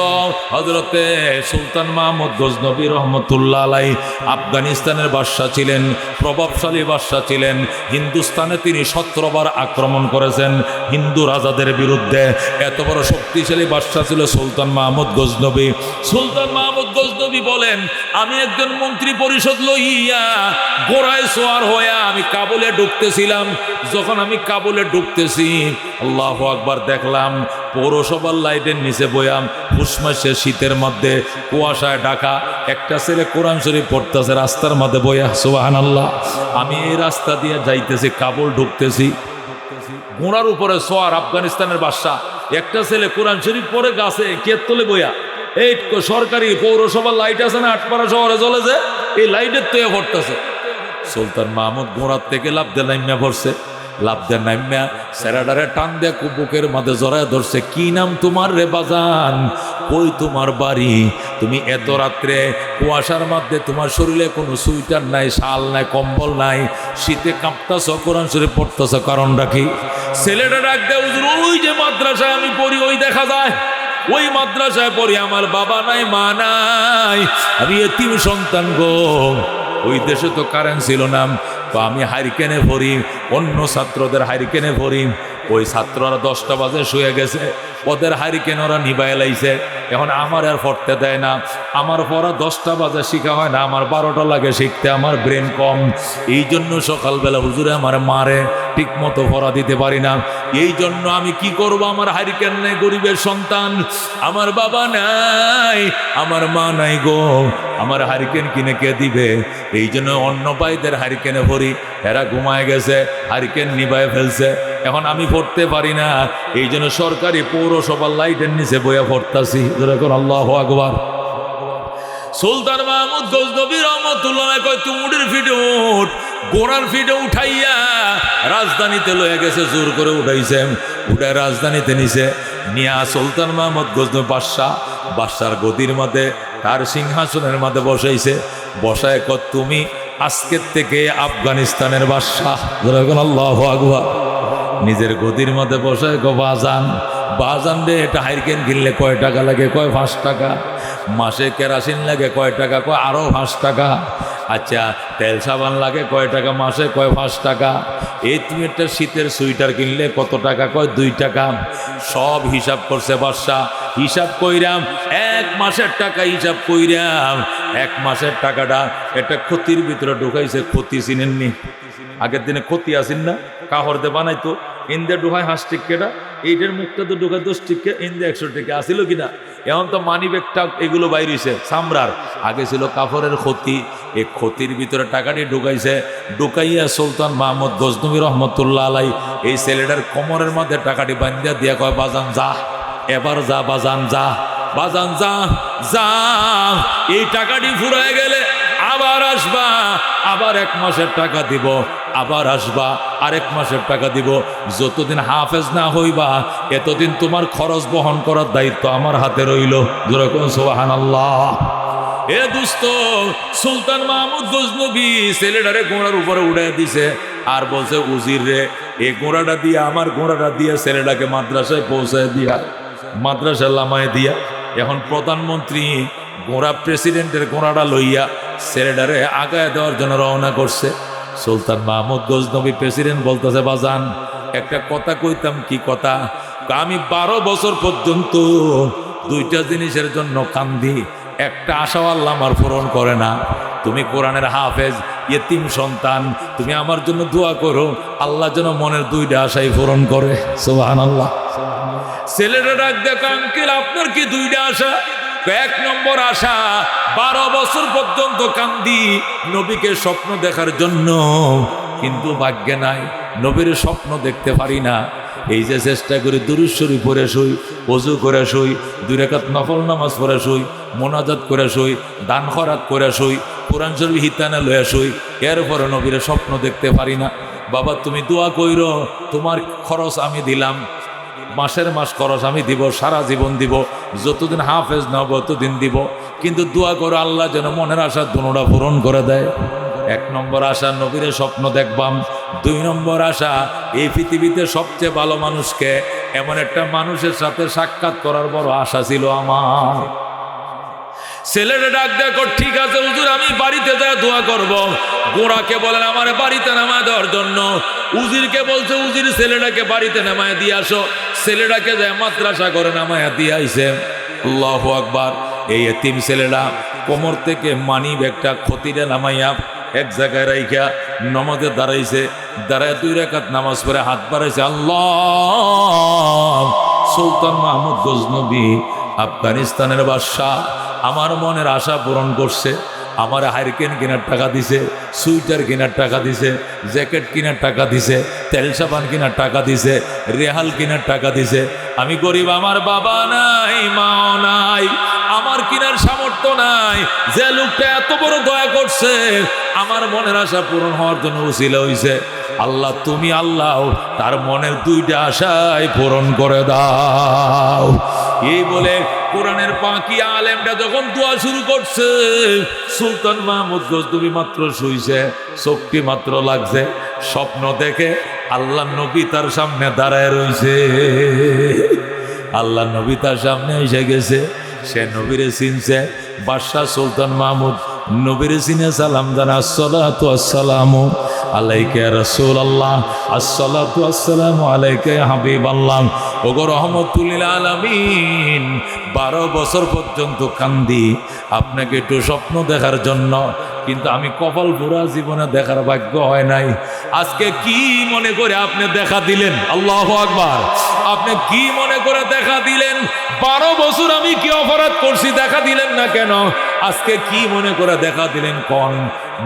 [SPEAKER 1] হযরতে সুলতান মাহমুদ গজনবী রহমতুল্লাহ আলাই আফগানিস্তানের বাদশা ছিলেন, প্রভাবশালী বাদশা ছিলেন। হিন্দুস্তানে তিনি 17 বার আক্রমণ করেছেন হিন্দু রাজাদের বিরুদ্ধে। এত বড় শক্তিশালী বাদশা ছিল সুলতান মাহমুদ গজনবী। সুলতান মাহমুদ গজনবী বলেন, আমি একজন মন্ত্রী পরিষদ লইয়া ঘোড়ায় সোয়ার হইয়া আমি কাবুলে ঢুকতেছিলাম। যখন আমি কাবুলে ঢুকতেছি, আল্লাহু আকবার, দেখলাম পৌরসভার লাইটের নিচে বয়াম, ফুসমাসে শীতের মধ্যে কুয়াশায় ঢাকা একটা ছেলে কোরআন শরীফ পড়তেছে রাস্তার মধ্যে বয়া। সুবহানাল্লাহ। আমি এই রাস্তা দিয়ে যাইতেছি, কাবুল ঢুকতেছি, ঘোড়ার উপরে সোয়ার, আফগানিস্তানের বাদশা, একটা ছেলে কোরআন শরীফ পড়ে গাছে কেতলে বইয়া। এই সরকারি পৌরসভার লাইট আছে না, আটপাড়া শহরে চলে যে, এই লাইটের তো পড়তেছে। সুলতান মাহমুদ ঘোড়ার থেকে লাফ দিয়ে নাইম্যা পড়ছে, লাফ দিয়ে নাইম্যা সেরাডারে টান দিয়ে বুকের মাঝে জড়ায় ধরছে। কি নাম তোমার রে বাজান? কই তোমার বাড়ি? তুমি এত রাত্রে কুয়াশার মধ্যে, তোমার শরীরে কোনো সুইটার নাই, শাল নাই, কম্বল নাই, শীতে কাঁপতাছ, কোরআন শরীফ পড়তেছ, কারণ রাখি? ছেলেটা ডাক দেয়, হুজুর ওই যে মাদ্রাসায় আমি পড়ি, ওই দেখা যায়, ওই মাদ্রাসায় পড়ি, আমার বাবা নাই, মা নাই, আমি এতিম সন্তান গো। ওই দেশে তো কারেন্ট ছিল না, তো আমি হারিকেনে ভরি, অন্য ছাত্রদের হারিকেনে ভরি। ওই ছাত্ররা 10টা বাজে শুয়ে গেছে, ওদের হারিকেন ওরা নিবাই লাইছে। এখন আমার আর পড়তে দেয় না, আমার পড়া 10টা বাজে শিখা হয় না, আমার 12টা লাগে শিখতে, আমার ব্রেন কম। এই জন্য সকালবেলা হুজুরে আমার মারে, ঠিক মতো পড়া দিতে পারি না। এই জন্য আমি কি করব, আমার হারিকেন নেই, গরিবের সন্তান, আমার বাবা নাই, আমার মা নাই গো, আমার হারিকেন কিনে কে দিবে? এই জন্য অন্য ভাইদের হারিকেনে ভরি, এরা ঘুমায় গেছে, হারিকেন নিবায় ফেলছে, এখন আমি পড়তে পারি না। এই জন্য সরকারি পৌরসভার লাইটের নিচে বইয়া পড়তাছি। আল্লাহু আকবার। সুলতান মাহমুদ গজনবী রহমতুল্লাহ কয়, তুই উটের ফিটে উঠ। ঘোড়ার ফিটে উঠাইয়া রাজধানীতে লয়ে গেছে, জোর করে উঠাইছে, উঠায় রাজধানীতে নিছে নিয়া সুলতান মাহমুদ গজনবী বাদশার গদির মধ্যে, তার সিংহাসনের মধ্যে বসাইছে। বসায় কয়, তুমি আজকের থেকে আফগানিস্তানের বাদশা। আল্লাহু আকবার। নিজের গদির মধ্যে বসায় কয়, বাজান রে, এটা হারিকেন কিনলে কয় টাকা লাগে? কয় 5 টাকা। মাসে কেরাসিন লাগে কয় টাকা? কয় আরো 5 টাকা। আচ্ছা, তেল সাবান লাগে কয় টাকা মাসে? কয় 5 টাকা। এই তুমি একটা শীতের সোয়েটার কিনলে কত টাকা? কয় 2 টাকা। সব হিসাব করছে বাদশা। হিসাব কইরাম 1 মাসের টাকা হিসাব কইরাম, 1 মাসের টাকাটা একটা ক্ষতির ভিতরে ঢুকাইছে। ক্ষতি চিনেননি? আগের দিনে ক্ষতি আসেন না, কাহর দে বানাইতো, ইন্দে ঢুকায় 5 টিক্কেটা, এইটার মুখটা তো ঢুকায় 10 টিক্কে, ইন্দে 100 টিক্কে আসিল কিনা? এখন তো মানি ব্যাগটা এগুলো বাইরেছে সামরার, আগে ছিল কাপড়ের ক্ষতি। এই ক্ষতির ভিতরে টাকাটি ঢুকাইছে। ঢুকাইয়া সুলতান মাহমুদ গজনবী রহমতুল্লাহ আলাই এই ছেলেটার কোমরের মধ্যে টাকাটি বান্ধিয়া দিয়া কয়, বাজান যা, এবার যা বাজান, যা বাজান, যা যা, এই টাকাটি ফুরায় গেলে আবার আসবা, আবার 1 মাসের টাকা দিব, আবার আসবা, আরেক মাসের টাকা দিব। যতদিন হাফেজ না হইবা, এতদিন তোমার খরচ বহন করার দায়িত্ব আমার হাতে রইল। যেরকম সুবহানাল্লাহ। এ দোস্ত, সুলতান মাহমুদ গজনবী ছেলেটারে ঘোড়ার উপরে উড়াই দিছে, আর বলছে, উজির রে, এই ঘোড়াটা দিয়া, আমার ঘোড়াটা দিয়া ছেলেটাকে মাদ্রাসায় পৌঁছায় দিয়া, মাদ্রাসায় লামায় দিয়া। এখন প্রধানমন্ত্রী ঘোড়া, প্রেসিডেন্টের ঘোড়াটা লইয়া ছেলেটারে আগায় দেওয়ার জন্য রওনা করছে। সুলতান মাহমুদ গজনবী প্রেসিডেন্ট বলতেছে, বাজান একটা কথা কইতাম, কি কথা? আমি 12 বছর পর্যন্ত দুইটা জিনিসের জন্য কান্দি, একটা আশাও আল্লাহ আমার পূরণ করে না। তুমি কোরআনের হাফেজ, ইয়েতিম সন্তান, তুমি আমার জন্য দোয়া করো, আল্লাহ যেন মনের দুইটা আশাই পূরণ করে। সুবহানাল্লাহ। ছেলেটা ডাক দেখো, আঙ্কেল আপনার কি দুইটা আশা? 1 নম্বর আশা, 12 বছর পর্যন্ত কান্দি নবীকে স্বপ্ন দেখার জন্য, কিন্তু ভাগ্যে নাই, নবীর স্বপ্ন দেখতে পারি না। এই যে চেষ্টা করি দুরূদ শরীফ পড়ে শুই, ওযু করে শুই, 2 রাকাত নফল নামাজ পড়ে শুই, মোনাজাত করে শুই, দান খয়রাত করে শুই, কোরআন শরীফ হিতানা লয়ে শুই, এরপরে নবীর স্বপ্ন দেখতে পারি না। বাবা তুমি দোয়া কইরো, তোমার খরচ আমি দিলাম, মাসের মাস খরচ আমি দিব, সারা জীবন দিব, যতদিন হাফেজ না ততদিন দিব, কিন্তু দোয়া করো আল্লাহ যেন মনের আশা দুনোটা পূরণ করে দেয়। 1 নম্বর আশা নবীর স্বপ্ন দেখবাম। 2 নম্বর আশা, এই পৃথিবীতে সবচেয়ে ভালো মানুষকে, এমন একটা মানুষের সাথে সাক্ষাৎ করার বড় আশা ছিল আমার। ছেলেটা ডাক দেখো, ঠিক আছে হুজুর আমি বাড়িতে যাই দোয়া করব। গোড়াকে বলেন আমার বাড়িতে নামায় দেওয়ার জন্য, উজিরকে বলছে উজির ছেলেটাকে বাড়িতে নামায় দিয়ে আসো। ছেলেটাকে যায় মাদ্রাসা করে নামায় দিয়ে আইছে। আল্লাহু আকবার। এই এতিম ছেলেটা কোমর থেকে মানি ব্যাগটা খতিরে নামাইয়া এক জায়গায় রাইখা নামাজে দাঁড়াইছে, দাঁড়ায় 2 রাকাত নামাজ পড়ে হাত বাড়াইছে, আল্লাহ সুলতান মাহমুদ গজনবী আফগানিস্তানের বাদশাহ আমার মনের আশা পূরণ করছে। আমার হারিকেন কেনার টাকা দিছে, সুইটার কেনার টাকা দিছে, জ্যাকেট কেনার টাকা দিছে, তেল সাবান কেনার টাকা দিছে, রেহাল কেনার টাকা দিছে। আমি গরিব, আমার বাবা নাই, মাও নাই, আমার কেনার সামর্থ্য নাই। যে লোকটা এত বড় দয়া করছে, আমার মনের আশা পূরণ হওয়ার জন্য উসিলা হইছে। আল্লাহ তুমি আল্লাহ তার মনের 2টা আশাই পূরণ করে দাও। এই বলে কোরআনের পাকি আলেমটা যখন দোয়া শুরু করছে, সুলতান মাহমুদ গজনবী মাত্র শুইছে, চোখটি মাত্র লাগছে, স্বপ্ন দেখে আল্লাহ নবী তার সামনে দাঁড়ায় রইছে। আল্লাহ নবী তার সামনে এসে গেছে, সে নবীরে চিনছে। বাদশাহ সুলতান মাহমুদ নবীরে চিনে সালাম জানা, আসসালাতু আসসালামু আলাইকা ইয়া রাসূলুল্লাহ, আসসালাতু আসসালামু আলাইকা ইয়া হাবিবাল্লাহ। ওগো রহমতুল লিল আলামিন, 12 বছর পর্যন্ত কান্দি আপনাকে একটু স্বপ্ন দেখার জন্য, কিন্তু আমি কপাল পুরা জীবনে দেখার ভাগ্য হয় নাই। আজকে কি মনে করে আপনি দেখা দিলেন? আল্লাহু আকবার। আপনি কি মনে করে দেখা দিলেন? 12 বছর আমি কি অপরাধ করছি, দেখা দিলেন না কেন? আজকে কি মনে করে দেখা দিলেন? কোন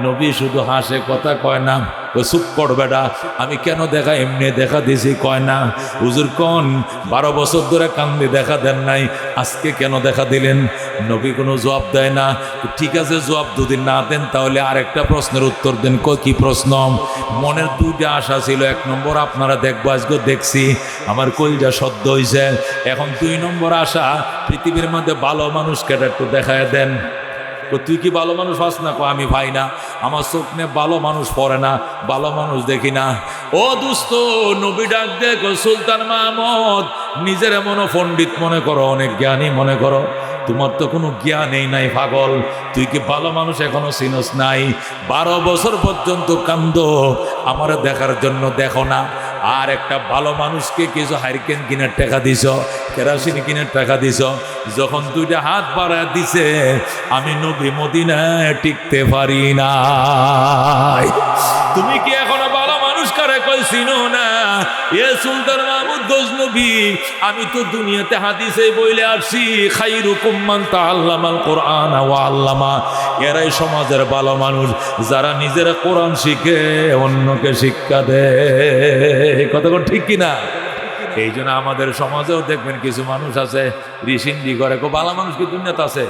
[SPEAKER 1] নবী শুধু হাসে, কথা কয় না। ও চুপ কর বেটা, আমি কেন দেখা এমনি দেখা দিছি কয় না। হুজুর কোন 12 বছর ধরে কান্দি দেখা দেন নাই, আজকে কেন দেখা দিলেন? নবী কোনো জবাব দেয় না। ঠিক আছে জবাব যদি না দেন তাহলে আরেকটা প্রশ্নের উত্তর দেন। কি প্রশ্ন? মনের 2টা আশা ছিল। 1 নম্বর আপনারা দেখবো, আজকে দেখছি আমার কলিজা সদ্য হয়েছে। এখন 2 নম্বর আশা, পৃথিবীর মধ্যে ভালো মানুষকে একটু দেখায় দেন। তুই কি ভালো মানুষ পাস না? আমি ভাই না, আমার চোখ নিয়ে ভালো মানুষ পড়ে না, ভালো মানুষ দেখি না। ও দোস্ত, নবী ডাক দেখো, সুলতান মাহমুদ নিজের এমন পণ্ডিত মনে করো, অনেক জ্ঞানী মনে করো, তোমার তো কোনো জ্ঞানই নাই পাগল। তুই কি ভালো মানুষ এখনো চিনস নাই? 12 বছর পর্যন্ত কান্দো, আমার দেখার জন্য দেখো না। আর একটা ভালো মানুষকে কিছু হারিকেন কিনার টাকা দিছ, কেরাসিন কিনার টাকা দিছ, যখন 2টা হাত বাড়ায় দিছে, আমি নবী মদিনায় টিকতে পারি না। তুমি কি এখনো ভালো মানুষ কারে কই চিনো না? এ সুলতান মাহমুদ গজনবী, আমি তো দুনিয়াতে হাদিসে বইলে আসছি, খাইরুকুম মান তাআল্লামাল কোরআন ওয়া আল্লামা। এরাই সমাজের ভালো মানুষ, যারা নিজেরা কোরআন শিখে অন্যকে শিক্ষা দেয়। কথা ঠিক কিনা? এই জন্য আমাদের সমাজেও দেখবেন কিছু মানুষ আছে রিসিন্ডি করে, ভালো মানুষ কি দুনিয়াতে আছে?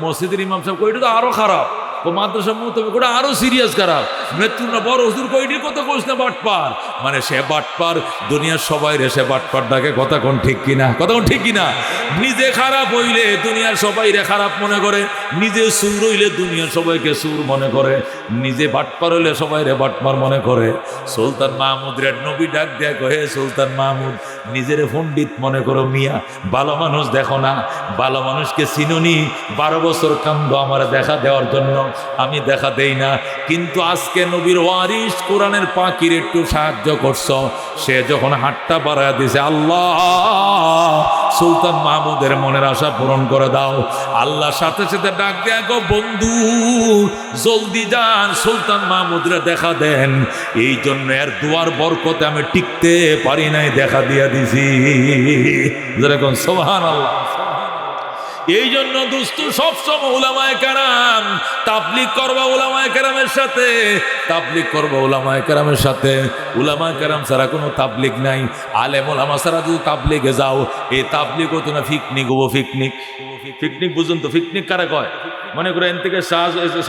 [SPEAKER 1] মসজিদের ইমাম সাহেব কইটা তো আরো খারাপ, মাদ্রাসা মুহূর্তে ওটা আরো সিরিয়াস খারাপ। মৃত্যু না বড় হুজুর কইটির কথা কইস না বাটপার, মানে সে বাটপার, দুনিয়ার সবাই রে সে বাটপার ডাকে। কথা কোন ঠিক কিনা? কথা কোন ঠিক কিনা? নিজে খারাপ হইলে দুনিয়ার সবাই রে খারাপ মনে করে, নিজে সুর হইলে দুনিয়ার সবাইকে সুর মনে করে, নিজে বাটপার হইলে সবাই রে বাটপার মনে করে। সুলতান মাহমুদ রে নবী ডাক দেয়া কহে, সুলতান মাহমুদ নিজের পণ্ডিত মনে করো মিয়া, ভালো মানুষ দেখো না, ভালো মানুষকে চিনুনি। 12 বছর কান্দ আমার দেখা দেওয়ার জন্য, আমি দেখা দেই না, কিন্তু আজকে আজকে নবীর ওয়ারিস কোরআনের পাখির একটু সাহায্য করছো, সে যখন হাতটা বাড়ায় দিছে, আল্লাহ সুলতান মাহমুদের মনের আশা পূরণ করে দাও। আল্লাহ সাথে সাথে ডাক দেয়া, গো বন্ধু জলদি যান সুলতান মাহমুদরে দেখা দেন। এই জন্য এর দুয়ার বরকতে আমি টিকতে পারি নাই, দেখা দিয়া দিছি। যেরকম সুবহানাল্লাহ। এই জন্য দুস্তু সবসময় উলামায়ে কেরাম তাবলীগ করবা, উলামায়ে কেরামের সাথে তাবলীগ করবা, উলামায়ে কেরামের সাথে। উলামায়ে কেরাম ছাড়া কোনো তাবলীগ নাই। আলেম ওলামা ছাড়া যদি তাবলীগে যাও, এই তাবলীগ হতো না পিকনিক হবো। পিকনিক পিকনিক বুঝুন তো, পিকনিক কারা কয়? মনে করে এন থেকে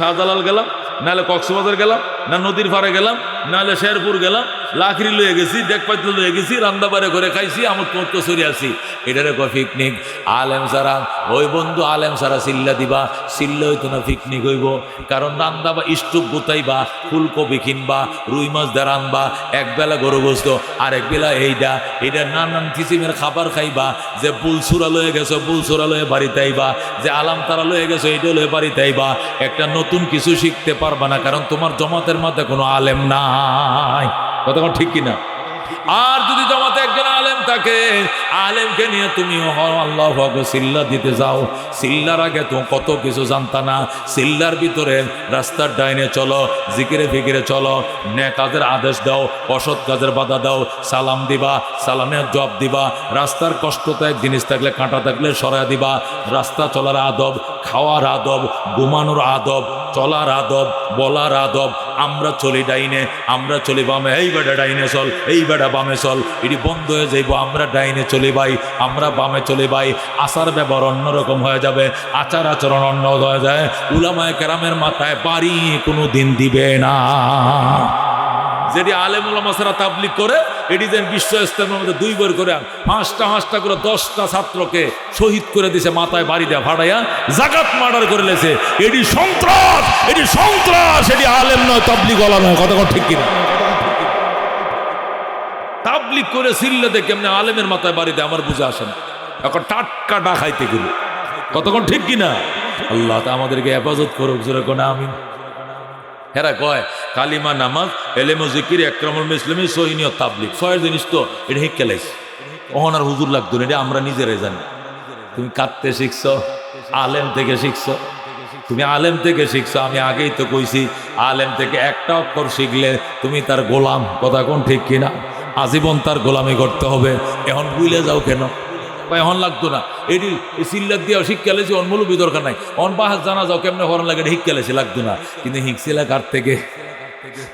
[SPEAKER 1] শাহজালাল গেলাম, নাহলে কক্সবাজার গেলাম, না নদীর পাড়ে গেলাম, নাহলে শেরপুর গেলাম, লাকড়ি লয়ে গেছি, দেখপাইতে লয়ে গেছি, রান্দাবারে করে খাইছি, আমোদ মতো সরি আসি, এটারে কয় পিকনিক। আলেম সারা ওই বন্ধু, আলেম সারা চিল্লা দিবা, চিল্লা হইতো না পিকনিক হইব। কারণ রান্দাবা স্টুপ গুতাইবা, ফুলকপি কিনবা, রুই মাছ দিয়ে রানবা, এক বেলা গরু গোস্ত, আরেক বেলা এইটা নানান কিসিমের খাবার খাইবা। যে বুলসুরা লয়ে গেছো, বুলসুরা লয়ে বাড়িতে আইবা, যে আলাম তারা লয়ে গেছো, এইটা লয়ে বাড়িতে আইবা। একটা নতুন কিছু শিখতে পারবা না, কারণ তোমার জমাতের মধ্যে কোনো আলেম নাই। কথা ঠিক কিনা? আর যদি জমাতে একজন আলেম থাকে, আলেমকে নিয়ে তুমি আল্লাহু আকবার সিল্লা দিতে যাও, সিল্লার আগে তো কত কিছু জানতা না। সিল্লার ভিতরে রাস্তার ডাইনে চলো, জিকিরে ফিকিরে চলো, নেক কাজের আদেশ দাও, অসৎ কাজের বাধা দাও, সালাম দিবা, সালামের জবাব দিবা, রাস্তার কষ্টদায়ক জিনিস থাকলে কাঁটা থাকলে সরাই দিবা। রাস্তা চলার আদব, খাওয়ার আদব, ঘুমানোর আদব, চলার আদব, বলার আদব। আমরা চলি ডাইনে, আমরা চলি বামে, এই বেটা ডাইনে চল, এই বেটা বামে চল, এটি বন্ধ হয়ে যাইব। আমরা ডাইনে চলি ভাই, আমরা বামে চলি ভাই। আচার ব্যবহার অন্যরকম হয়ে যাবে, আচার আচরণ অন্য হয়ে যায়। উলামায়ে কেরামের মাথায় বাড়ি কোনো দিন দিবে না। যেটি আলেম ওলামা ছাড়া তাবলীগ করে, এটি যেন বিশ্ব ইস্তেমার মধ্যে 2 বার করে 5টা করে 10টা ছাত্রকে শহীদ করে দিছে, মাথায় বাড়ি দেয়া ফাটাইয়া জাকাত মার্ডার করে লেছে। এটি সন্ত্রাস, এটি সন্ত্রাস, এটি আলেম নয়, তাবলীগ ওয়ালা নয়। কথা ঠিক কিনা? তাবলীগ করে সিল্লাতে কেমনে আলেমের মাথায় বাড়ি দেয় আমার বুঝে আসে না। এখন টাটকা ডা খাইতে গেল। কতক্ষণ ঠিক কিনা? আল্লাহ তা আমাদেরকে হেফাজত করুক, জোরে কোন আমিন। হেরা কয় কালিমা, নামাজ, এলেম ও জিকির, একরামুল মুসলিমিন, সহিনিয়ত, তাবলীগ, 6 জিনিস তো এটা হিক খেলাইছে। ওহন আর হুজুর লাগতো না, এটা আমরা নিজেরাই জানি। তুমি কাঁদতে শিখছো, আলেম থেকে শিখছো, তুমি আলেম থেকে শিখছো। আমি আগেই তো কইছি, আলেম থেকে একটা অক্ষর শিখলে তুমি তার গোলাম। কথা কোন ঠিক কিনা? আজীবন তার গোলামি করতে হবে। এখন ভুলে যাও কেন? এখন লাগতো না, এটি সিল্লার দিয়ে শিক্ষা লেছি, অনমূলবী দরকার নাই। অন বাহাজ জানা যাও কেমনে হরণ লাগে, এটা শিক্ষা লেছি, লাগতো না। কিন্তু শিখছিলা কার থেকে?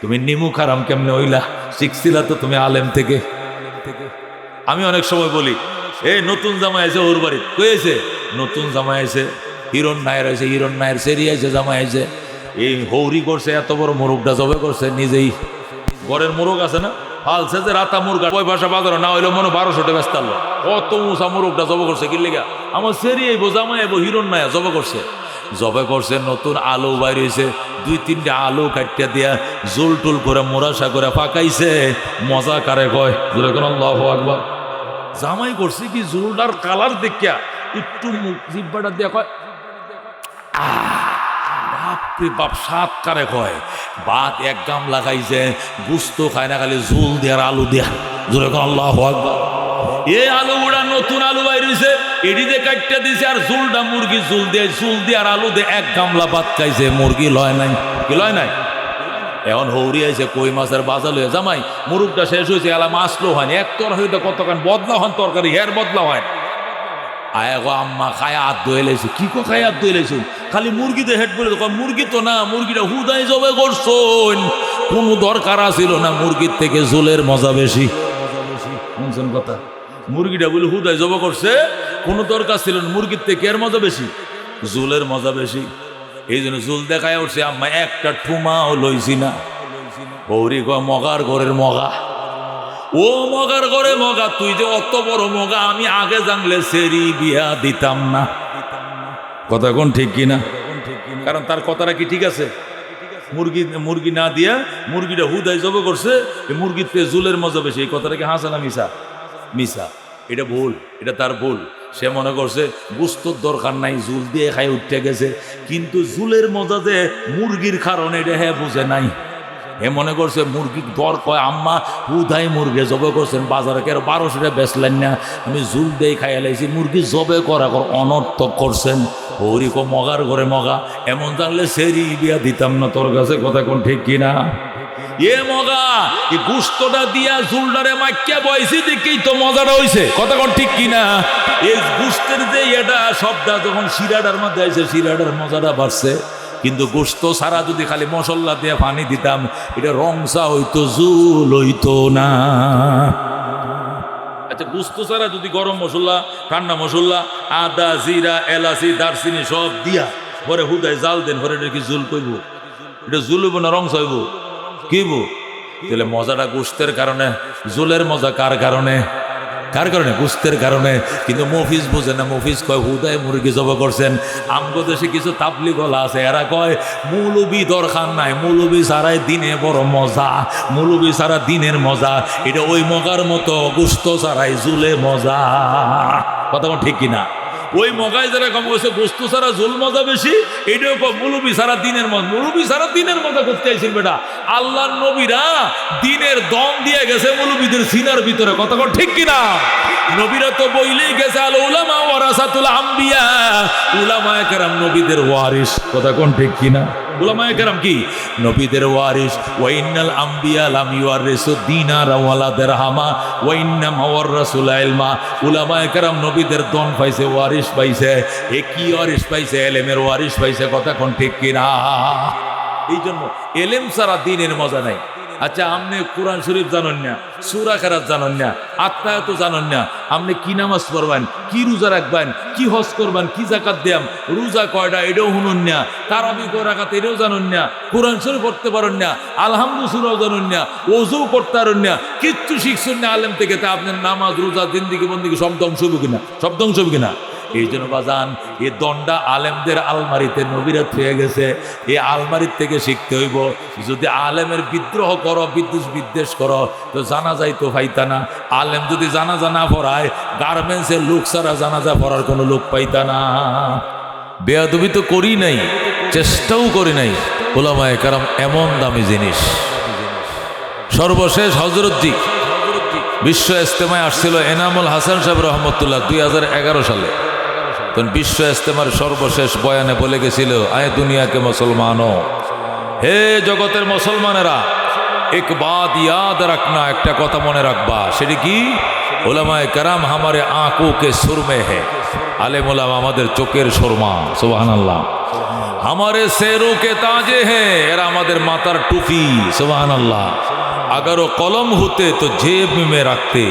[SPEAKER 1] তুমি নিমু খারাম কেমনে হইলা? শিখছিলা তো তুমি আলেম থেকে। আমি অনেক সময় বলি, এই নতুন জামাই আছে ওর বাড়ি, কয়েছে নতুন জামাই আছে, হিরণ নায়ের আছে, হিরণ নায়ের সেরি আছে, জামাই আছে, এই হৌরি করছে, এত বড় মোরগটা জবে করছে, নিজেই ঘরের মোরগ আছে না, ফালছে যে রাতা মুরগা, ওই ভাষা বাজার না হইলো মনে 1200 টাকা ব্যস্ত আনলো, কত মুসা মোরগটা জবে করছে। কি লেগা? আমার সেরি আইব, জামাই আইব, হিরণ নায়া জবে করছে। জবে করছে, নতুন আলু বাইর হয়েছে, 2-3টা আলু কাটিয়া দিয়া জোল টুল করে মোরাসা করে পাকাইছে। মজা কারে কয়? আল্লাহু আকবার। জামাই করছে কি, জোলটার কালার দেখিয়া একটু মুখ জিব্বাটা দিয়া কয়, বাপরে বাপ, সাত কারে কয়। ভাত 1 গাম লাগাইছে, গুস্ত খায় না, খালি জোল দেয়ার আলু দেয়া। জোরে কোন আল্লাহু আকবার। এই আলু গুড়া নতুন আলু বাইরেছে, এডিতে কাটটা দিছে, আর জোলটা মুরগি জোল দিয়ে, জোল দিয়ে আর আলু দিয়ে 1 গামলা ভাত খাইছে। মুরগি লয় নাই, কি লয় নাই? এখন হৌরি আইছে, কই মাছের বাজার লয়ে, জামাই মুরগটা শেষ হয়েছে, এলা মাছলো হয়নি, এক তর হইতে কতক্ষণ বদলা হন তরকারি, হের বদলা হয়। আয়া গো আম্মা খায় হাত ধুয়ে লাইছো। কি কো খায় হাত ধুয়ে লাইছো? খালি মুরগিতে হেড বলে, মুরগি তো না, মুরগিটা হুদাই জবে করছন, কোনো দরকার ছিল না। মুরগির থেকে জোলের মজা বেশি। শুনছেন কথা? মুরগিটা বলে হুদাই জবে করছে, কোনো দরকার ছিল না। মুরগির থেকে এর মজা বেশি, জোলের মজা বেশি। এই জন্য জোল দেখায় উঠছে। আম্মা একটা ঠুমাও লইছি না। বৌরি কয় মগার ঘরের মগা। ও মগার ঘরে মগা, তুই যে অত বড় মগা, আমি আগে জানলে সেরি বিয়া দিতাম না। কথা কোন ঠিক কিনা? কারণ তার কথাটা কি ঠিক আছে? মুরগি না দিয়া মুরগিটা হুদাই জবে করছে, মুরগির থেকে জুলের মজা বেশি। এই কথাটা কি হাসা না মিশা? মিশা। এটা ভুল, এটা তার ভুল। সে মনে করছে গুস্তর দরকার নাই, জুল দিয়ে খাই উঠতে গেছে। কিন্তু জুলের মজা যে মুরগির কারণে, এটা হ্যাঁ বুঝে নাই। এ মনে করছে মুরগি দর কয় আম্মা হুদাই মুরগি জবে করছেন বাজারে কেন 1200 বেচলেন না, আমি জুল দিয়ে খাইয়া লাইছি, মুরগি জবে করা অনর্থক করছেন। ওরি কো মগার ঘরে মগা, এমন জানলে সেরি বিয়া দিতাম না তোর কাছে, কথা কোন ঠিক কিনা? এ মগা এই গুস্তটা দিয়া জুলডারে মাইক্যা বয়সি দেখেই তো মজাটা হইছে, কথা কোন ঠিক কিনা? এই গুস্তের যে এটা সবটা যখন শিরাটার মধ্যে আইছে শিরাটার মজাটা বাড়ছে। কিন্তু গোস্ত ছাড়া যদি খালি মশলা দিয়ে পানি দিতাম, এটা রংসা হইতো, জুল হইতো না। আচ্ছা গোস্ত ছাড়া যদি গরম মশলা, ঠান্ডা মশলা, আদা, জিরা, এলাচি, দারচিনি সব দিয়া পরে হুদায় জাল দেন, পরে এটা কি জুল করব? এটা জুল হইব না রংসা হইব? কি হইব? তাহলে মজাটা গোস্তের কারণে, জুলের মজা কার কারণে? কার কারণে? গোস্তের কারণে। কিন্তু মফিজ বোঝে না, মফিজ কয় হুদায় মুরগি জব করছেন। আমগো দেশে কিছু তাবলি গলা আছে, এরা কয় মৌলবি দরকার নাই, মৌলবি ছাড়াই দিনে বড় মজা, মৌলবি ছাড়া দিনের মজা। এটা ওই মগার মতো, গোস্ত ছাড়াই জুলে মজা, কথা ঠিক কিনা? ওই মগায় যারা কম করছে গোস্ত ছাড়া জুল মজা বেশি, এটাও মুলুবি সারা দিনের মজা। মুলুবি সারা দিনের মজা করতে আইছেন বেটা, আল্লাহর নবীরা দিনের দম দিয়ে গেছে মুলুবিদের সিনার ভিতরে, কথা ঠিক কিনা? নবীরা তো বইলেই গেছে আল উলামা ওয়ারাসাতুল আম্বিয়া, উলামায়ে কেরাম নবীদের ওয়ারিস, কথা কোন ঠিক কিনা? উলামায়ে কেরাম কি? নবীদের ওয়ারিস। ওয়া ইন্নাল আম্বিয়া লাম ইওয়ারিসু দিনারা ওয়ালা দিরহামা ওয়া ইন্নামা ওয়ারাসুল ইলমা। উলামায়ে কেরাম নবীদের দন পাইছে, ওয়ারিস পাইছে। এ কি ওয়ারিস পাইছে? ইলমের ওয়ারিস পাইছে, কথা কোন ঠিক কিনা? এই জন্য ইলম ছাড়া দিনের মজা নাই। আচ্ছা আপনি কোরআন শরীফ জানেন না, সূরা কেরাত জানেন না, আত্মায়াত জানেন না, আপনি কি নামাজ পড়বেন, কি রোজা রাখবেন, কি হজ করবেন, কি যাকাত দিয়াম, রোজা কয়টা এটাও শুনুন না, তারাবি কয় রাকাত এটাও জানেন না, কোরআন শরীফ পড়তে পারেন না, আলহামদু সূরাও জানেন না, ওযু করতে পারেন না, কিচ্ছু শিখছেন না আলেম থেকে, তা আপনার নামাজ রোজা জিন্দিগি বন্দিগি সব ধ্বংস হবে কিনা? সব ধ্বংস হবে কিনা? এই জন্য বাজান এই দণ্ডা আলেমদের আলমারিতে নবীরা থুয়ে গেছে, এই আলমারির থেকে শিখতে হইব। যদি আলেমের বিদ্রোহ করো, বিদ্বেষ করো, তো জানাজাই তো পাইতা না। আলেম যদি জানাজা না পড়ায়, গার্মেন্টসের লোক ছাড়া জানাজা পড়ার কোনো লোক পাইতা না। বেয়াদবি তো করি নাই, চেষ্টাও করি নাই। উলামায়ে কেরাম এমন দামি জিনিস। সর্বশেষ হযরতজি বিশ্ব ইজতেমায় আসছিল এনামুল হাসান সাহেব রহমতুল্লাহ 2011 সালে। তখন বিশ্ব ইজতেমার সর্বশেষ বয়ানে বলে গেছিল, আয়ে দুনিয়াকে মুসলমানো, হে জগতের মুসলমানেরা, এক বাত ইয়াদ রাখনা, একটা কথা মনে রাখবা। সেটি কি? উলামায়ে কেরাম হামারে আঁখোं के सुरमे है। আলেম উলামা আমাদের চোখের সুরমা, সুবহানাল্লাহ। हमारे शेरों के ताजे हैं, এরা আমাদের মাথার টুপি, সুবহানাল্লাহ। अगर वो कलम होते तो जेब में रखते।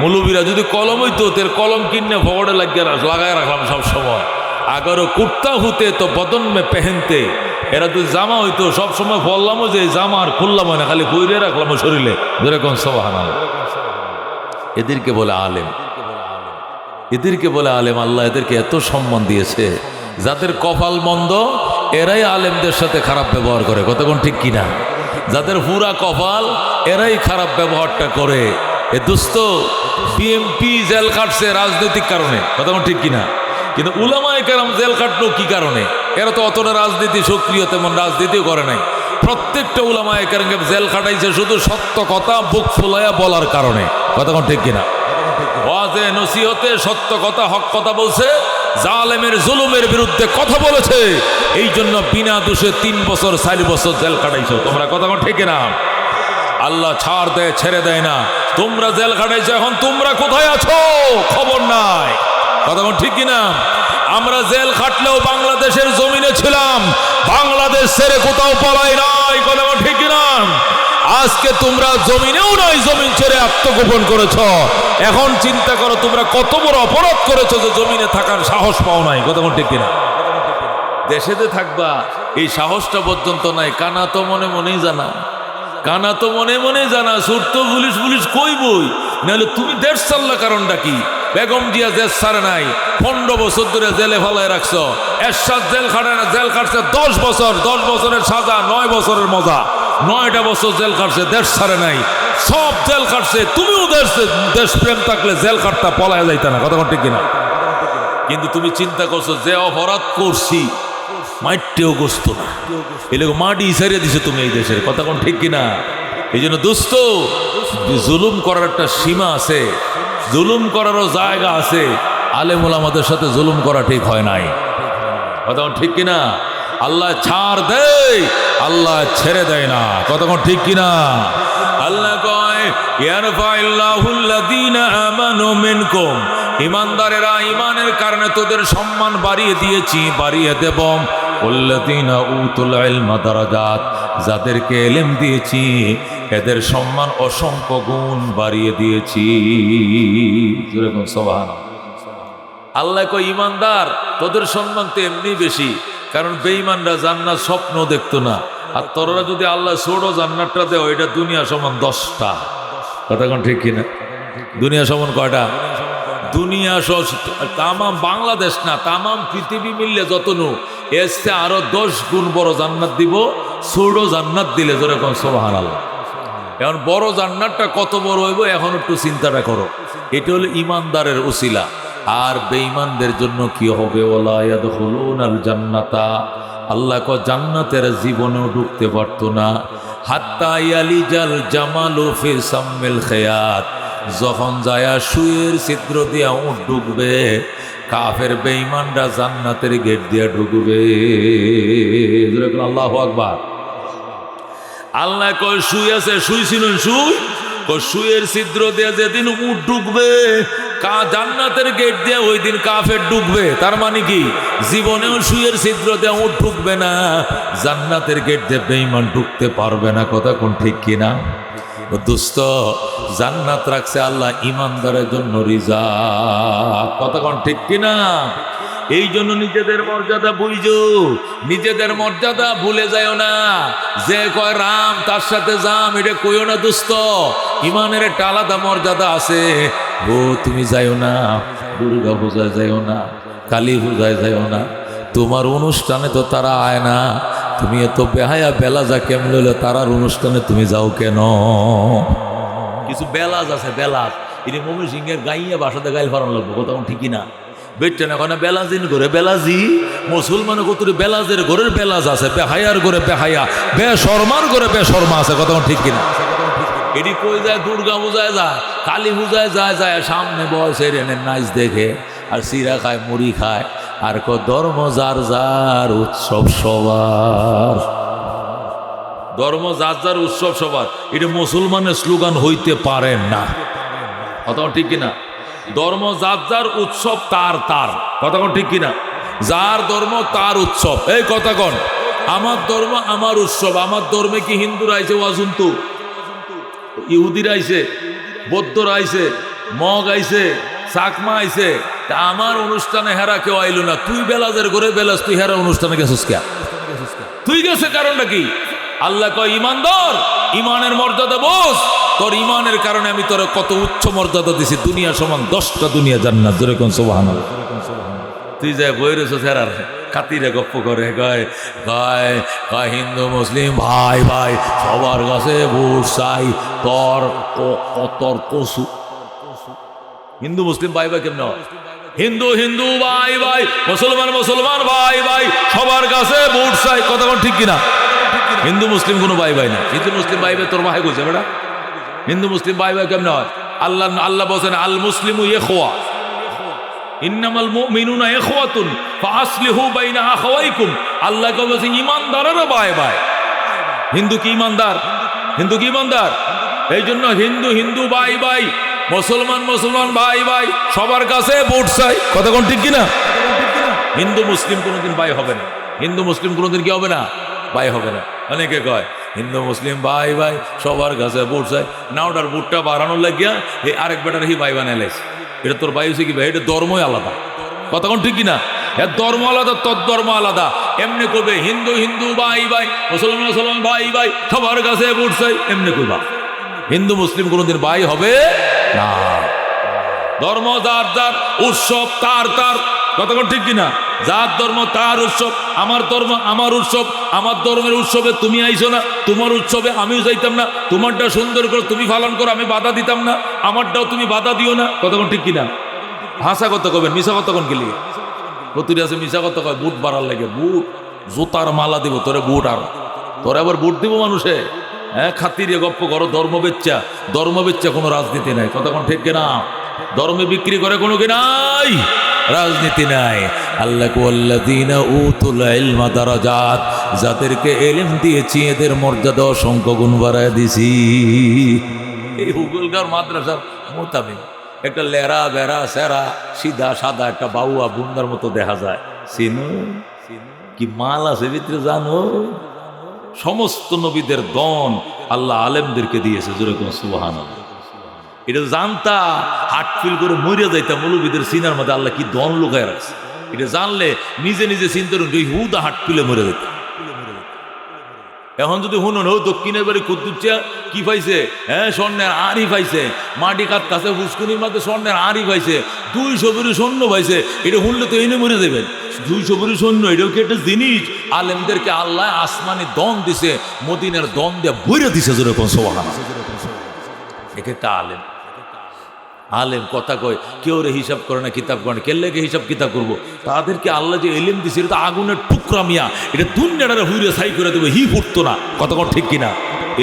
[SPEAKER 1] মৌলবীরা যদি কলম হইতো, তের কলম কিনে ভগড়ে লাগায় রাখলাম সব সময়। अगर वो कुर्ता होते तो बदन में पहनते। এরা যদি জামা হইতো সব সময় বললামও যে জামা আর খুললাম না, খালি বইরে রাখলাম শরীরে, যেরকম সুবহানাল্লাহ। এদেরকে বলে আলেম, এদেরকে বলে আলেম। আল্লাহ এদেরকে এত সম্মান দিয়েছে। যাদের কপাল মন্দ এরাই আলেমদের সাথে খারাপ ব্যবহার করে, কথা কোন ঠিক কিনা? যাদের পুরা কপাল এরাই খারাপ ব্যবহারটা করে। এ দোস্ত বিএমপি জেল কাটছে রাজনৈতিক কারণে, কথা কোন ঠিক কিনা? কিন্তু উলামায়ে কেরাম জেল কাটলো কি কারণে? এরা তো অতটা রাজনীতি সক্রিয়, তেমন রাজনীতিও করে নাই। প্রত্যেকটা উলামায়ে কেরামকে জেল কাটাইছে শুধু সত্য কথা বুক ফুলাইয়া বলার কারণে, কথা কোন ঠিক কিনা? ওয়াজে নসিহতে সত্য কথা, হক কথা বলছে, জালেমের জুলুমের বিরুদ্ধে কথা বলেছে, এই জন্য বিনা দোষে 3 বছর 4 বছর জেল কাটাইছো তোমরা, কথা কোন ঠিক না? আল্লাহ ছাড় দেয়, ছেড়ে দেয় না। তোমরা জেল কাটাইছো, এখন তোমরা কোথায় আছো খবর নাই, কথা কোন ঠিক কিনা? আমরা জেল খাটলেও বাংলাদেশের জমিনে ছিলাম, বাংলাদেশ ছেড়ে কোথাও পলাই নাই, কথা কোন ঠিক কিনা? আজকে তোমরা জমিনেও নাই, জমিন ছেড়ে আত্মগোপন করেছ। এখন চিন্তা করো তোমরা কত বড় অপরাধ করেছো যে জমিনে থাকার সাহস পাও নাই, কথা কোন ঠিক কিনা? দেশেতে থাকবা এই সাহসটা পর্যন্ত নাই। কানা তো মনে মনেই জানা, কানা তো মনে মনে জানা, সুর তো পুলিশ পুলিশ কই বই, নাহলে তুমি দেশ চাল্লা কারণটা কি? বেগম জিয়া দেশ ছাড়ে নাই, 15 বছর ধরে জেলে ফেলায় রাখছো। এরশাদ জেল খাটে না, জেল কাটছে 10 বছর, 10 বছরের সাজা, 9 বছরের মজা, 9টা বছর জেল কাটছে, দেশ ছাড়ে নাই, সব জেল কাটছে। তুমিও দেশ প্রেম থাকলে জেল কাটতা, পলায় যাইতা না, কথা ঠিক কিনা? কিন্তু তুমি চিন্তা করছো যে অপরাধ করছি মাইটেও গোস্ত না, এলে মাটি সারিয়ে দিছে তুমি এই দেশের, কথা কোন ঠিক কিনা? এই জন্য দোস্ত, জুলুম করার একটা সীমা আছে, জুলুম করারও জায়গা আছে। আলেম ওলামাদের সাথে জুলুম করা ঠিক হয় নাই, কথা কোন ঠিক কিনা? আল্লাহ ছাড় দেয়, আল্লাহ ছেড়ে দেয় না, কথা কোন ঠিক কিনা? আল্লাহ কয় ইয়ারফাইল্লাহুল্লাযীনা আমানু মিনকুম, ঈমানদারেরা ঈমানের কারণে তোদের সম্মান বাড়িয়ে দিয়েছি, বাড়িয়ে দেব। ওয়াল্লাযীনা উতুল ইলমা দারাজাত, যাদেরকে ইলম দিয়েছি এদের সম্মান অসংখ্য গুণ বাড়িয়ে দিয়েছি। যেরকম সুবহানাল্লাহ। আল্লাহ কয় ঈমানদার তোদের সম্মান তো এমনি বেশি, কারণ বেঈমানরা জান্নাত স্বপ্ন দেখতো না, আর তোরা যদি আল্লাহ ছোট জান্নাতটা দেয় এটা দুনিয়া সমান 10টা, কথা কোন ঠিক কিনা? দুনিয়া সমান কয়টা? দুনিয়া তামাম বাংলাদেশ না, তামাম পৃথিবী মিললে যতনু এসে আরো 10 গুণ বড় জান্নাত দিব, ছোট জান্নাত দিলে যেরকম সুবহানাল্লাহ। এখন বড় জান্নাতটা কত বড় হইব এখন একটু চিন্তাটা করো। এটা হলো ঈমানদারের উসিলা। আর বেঈমানদের জন্য কি হবে? ওয়ালা ইয়াদখুলুনাল জান্নাতা, আল্লাহ কয় জান্নাতের জীবনেও ঢুকতে পারতো না। হাত্তা ইয়ালিজাল জামালু ফি সাম্মিল খিয়াত, যখন যায় সুয়ের ছিদ্র দিয়া উট ঢুকবে, কাফের বেঈমানরা জান্নাতের গেট দিয়া ঢুকবে। আল্লাহু আকবার। আল্লাহ কয় শুই আছে, শুইছিলেন শুই, শুয়ের ছিদ্র দিয়ে যেদিন উট ঢুকবে জান্নাতের গেট দিয়ে ওই দিন কাফের ঢুকবে। তার মানে কি? জীবনেও শুয়ের ছিদ্র দিয়ে উট ঢুকবে না, জান্নাতের গেট দিয়ে বেঈমান ঢুকতে পারবে না, কথা কোন ঠিক কিনা? দোস্ত, জান্নাত রাখছে আল্লাহ ঈমানদারের জন্য রিজার্ভ, কথা কোন ঠিক কিনা? এই জন্য নিজেদের মর্যাদা বুঝো, নিজেদের মর্যাদা ভুলে যাও না। যে কয় রাম তার সাথে যাম এটা কইও না দোস্ত, ইমানের একটা আলাদা মর্যাদা আছে। ও তুমি যাইও না দুর্গা পূজায়, যাইও না কালী পূজায়, যাইও না, তোমার অনুষ্ঠানে তো তারা আয় না, তুমি এত বেহায়া বেলাজা কেমন হইলো তারার অনুষ্ঠানে তুমি যাও কেন? কিছু বেলাজ আছে, বেলাজ এটা মমি সিংহের গাইয়া বাসাতে গাইল ফারান লাগবো, কথা ঠিকই না? বেটে না কেন বেলাজিন ঘরে বেলাজি, মুসলমান কত বেলাজের ঘরের বেলাজ আছে, বেহায়ার ঘরে বেহায়া, বেশর্মার ঘরে বেশর্মা আছে, কথা ঠিক কিনা? এটি কই যায়? দুর্গা পূজায় যায়, কালী পূজায় যায়, যায় সামনে বয়সের এনে নাচ দেখে আর চিরা খায়, মুড়ি খায়, আর ধর্ম যার যার উৎসব সবার, ধর্ম যার যার উৎসব সবার, এটা মুসলমানের স্লোগান হইতে পারে না, কথা ঠিক কিনা? ধর্ম যার যার উৎসব তার তার, কথা কোন ঠিক কিনা? যার ধর্ম তার উৎসব। এই কথা কন, আমার ধর্ম আমার উৎসব। আমার ধর্মে কি হিন্দুরা আইছে ওয়াজুন্তু, ইহুদিরা আইছে, বৌদ্ধরা আইছে, মগ আইছে, চাকমা আইছে, তা আমার অনুষ্ঠানে হেরা কেউ আইলো না। তুই বেলাজের ঘরে বেলাজ, তুই হেরা অনুষ্ঠানে গেছিস কে? তুই গেছে কারণটা কি? আল্লাহ কয় ঈমানদার ঈমানের মর্যাদা বোঝ, তোর ঈমানের কারণে আমি তোর কত উচ্চ মর্যাদা দিছি, দুনিয়া সমান 10টা দুনিয়া জান্নাত, যেরকম সুবহানাল্লাহ। তুই যায় বই রেছো হেরার খাতিরে গপ্প করে, কয় কয় কয় হিন্দু মুসলিম ভাই ভাই সবার কাছে ভোট চাই, তোর তোর কসু হিন্দু মুসলিম ভাই ভাই কেমন? হিন্দু হিন্দু ভাই ভাই, মুসলমান মুসলমান ভাই ভাই, সবার কাছে ভোট চাই, কথা কোন ঠিক কিনা? হিন্দু মুসলিম কোনো ভাই ভাই না। হিন্দু মুসলিম ভাই ভাই তোর মাহে কইছে বেটা, হিন্দু মুসলিম ভাই ভাই কেমন হয়? আল্লাহ আল্লাহ বলছেন আল মুসলিমু ইখওয়া, ইন্নামাল মুমিনুনা ইখওয়াতুন ফাসলিহু বাইনা আখাওয়াইকুম। আল্লাহ বলছেন ঈমানদারেরা ভাই ভাই। হিন্দু কি ঈমানদার? হিন্দু কি ঈমানদার? এই জন্য হিন্দু হিন্দু ভাই ভাই, মুসলমান মুসলমান ভাই ভাই, সবার কাছে ভোট চাই, কথা কোন ঠিক কিনা? হিন্দু মুসলিম কোনোদিন ভাই হবে না, হিন্দু মুসলিম কোনোদিন কি হবে না? ভাই হবে না। অনেকে কয় হিন্দু মুসলিম ভাই ভাই সবার কাছে ভোট চাই, না ওটার ভোটটা বাড়ানোর লাগিয়া এই আরেক বেটার হি ভাই বানাইলাইছে। এটা তোর ভাই হয়েছে কি ভাই? এটা ধর্মই আলাদা, কথা কোন ঠিক কিনা? এর ধর্ম আলাদা, তোর ধর্ম আলাদা। এমনি করবে হিন্দু হিন্দু ভাই ভাই, মুসলমান মুসলমান ভাই ভাই, সবার কাছে ভোট চাই, এমনি করবা। হিন্দু মুসলিম কোনোদিন ভাই হবে না। ধর্ম যার যার, উৎসব তার তার, কথা কোন ঠিক কিনা? যার ধর্ম তার উৎসব, আমার ধর্ম আমার উৎসব। আমার ধর্মের উৎসবে তুমি আইছো না, তোমার উৎসবে আমিও যাইতাম না। তোমারটা সুন্দর করে তুমি পালন করো, আমি বাধা দিতাম না, আমারটাও তুমি বাধা দিও না, কথা কোন ঠিক কিনা? হাসা কথা কবেন, মিশা কথা কোন গেলি কতুরি আছে, মিশা কথা কয় বুট বাড়ার লাগে, বুট জুতার মালা দিব তোরে, বুট আর তোরে আবার বুট দিব মানুষে। হ্যাঁ, খাতিরে গপ্প করো, ধর্ম বেচ্চা কোনো রাজনীতি নাই। কথা কোন ঠিক কিনা? ধর্মে বিক্রি করে কোনো কি নাই, রাজনীতি নাই। আল্লাহ ওয়াল্লাযীনা উতুল ইলমা দারাজাত, যাদেরকে ইলম দিয়েছি এদের মর্যাদা অসংখ্য গুণ বাড়ায় দিছি। এই হুগলগাঁও মাদ্রাসার মোতাবেক একটা লেরা বেড়া সেরা সিধা সাদা একটা বাউয়া বুন্দার মতো দেখা যায়। চিনো কি মাল আছে ভিতরে জানো? সমস্ত নবীদের দন আল্লাহ আলেমদেরকে দিয়েছে। যেরকম সুবহানাল্লাহ, এটা জানতা হাট ফিল করে মরিয়া যাইতাম। মৌলবীদের সিনার মধ্যে আল্লাহ কি দন লুকায় রাখছে, এটা জানলে নিজে নিজে চিন্তা করুন, ওই হুদা হাট ফিলে মরে যেতাম। এখন যদি শুনুন, ও দক্ষিণের বাড়ি কুদ্দুচ্ছা কি পাইছে? হ্যাঁ, স্বর্ণের আড়ি পাইছে, মাটি কাঠ কাছে ফুসকুনির মধ্যে স্বর্ণের আড়ি পাইছে, 200 ভরি স্বর্ণ পাইছে। এটা শুনলে তো এনে মরে দেবেন। 200 ভরি স্বর্ণ, এটাও কি একটা জিনিস? আলেমদেরকে আল্লাহ আসমানি দন দিছে, মদিনার দন দিয়ে বইরে দিছে। যেরকম সুবহানাল্লাহ, এক একটা আলেম আলেম কথা কয়, কেউ রে হিসাব করে না, কিতাব করে না। কেল্লাকে হিসাব কিতাব করবো? তাদেরকে আল্লাহ যে এলিম দিছে, এটা তো আগুনের টুকরা মিয়া, এটা দুনিয়াটারে হুইরে ছাই করে দেবে, হি ফুটতো না। কথা কন ঠিক কিনা?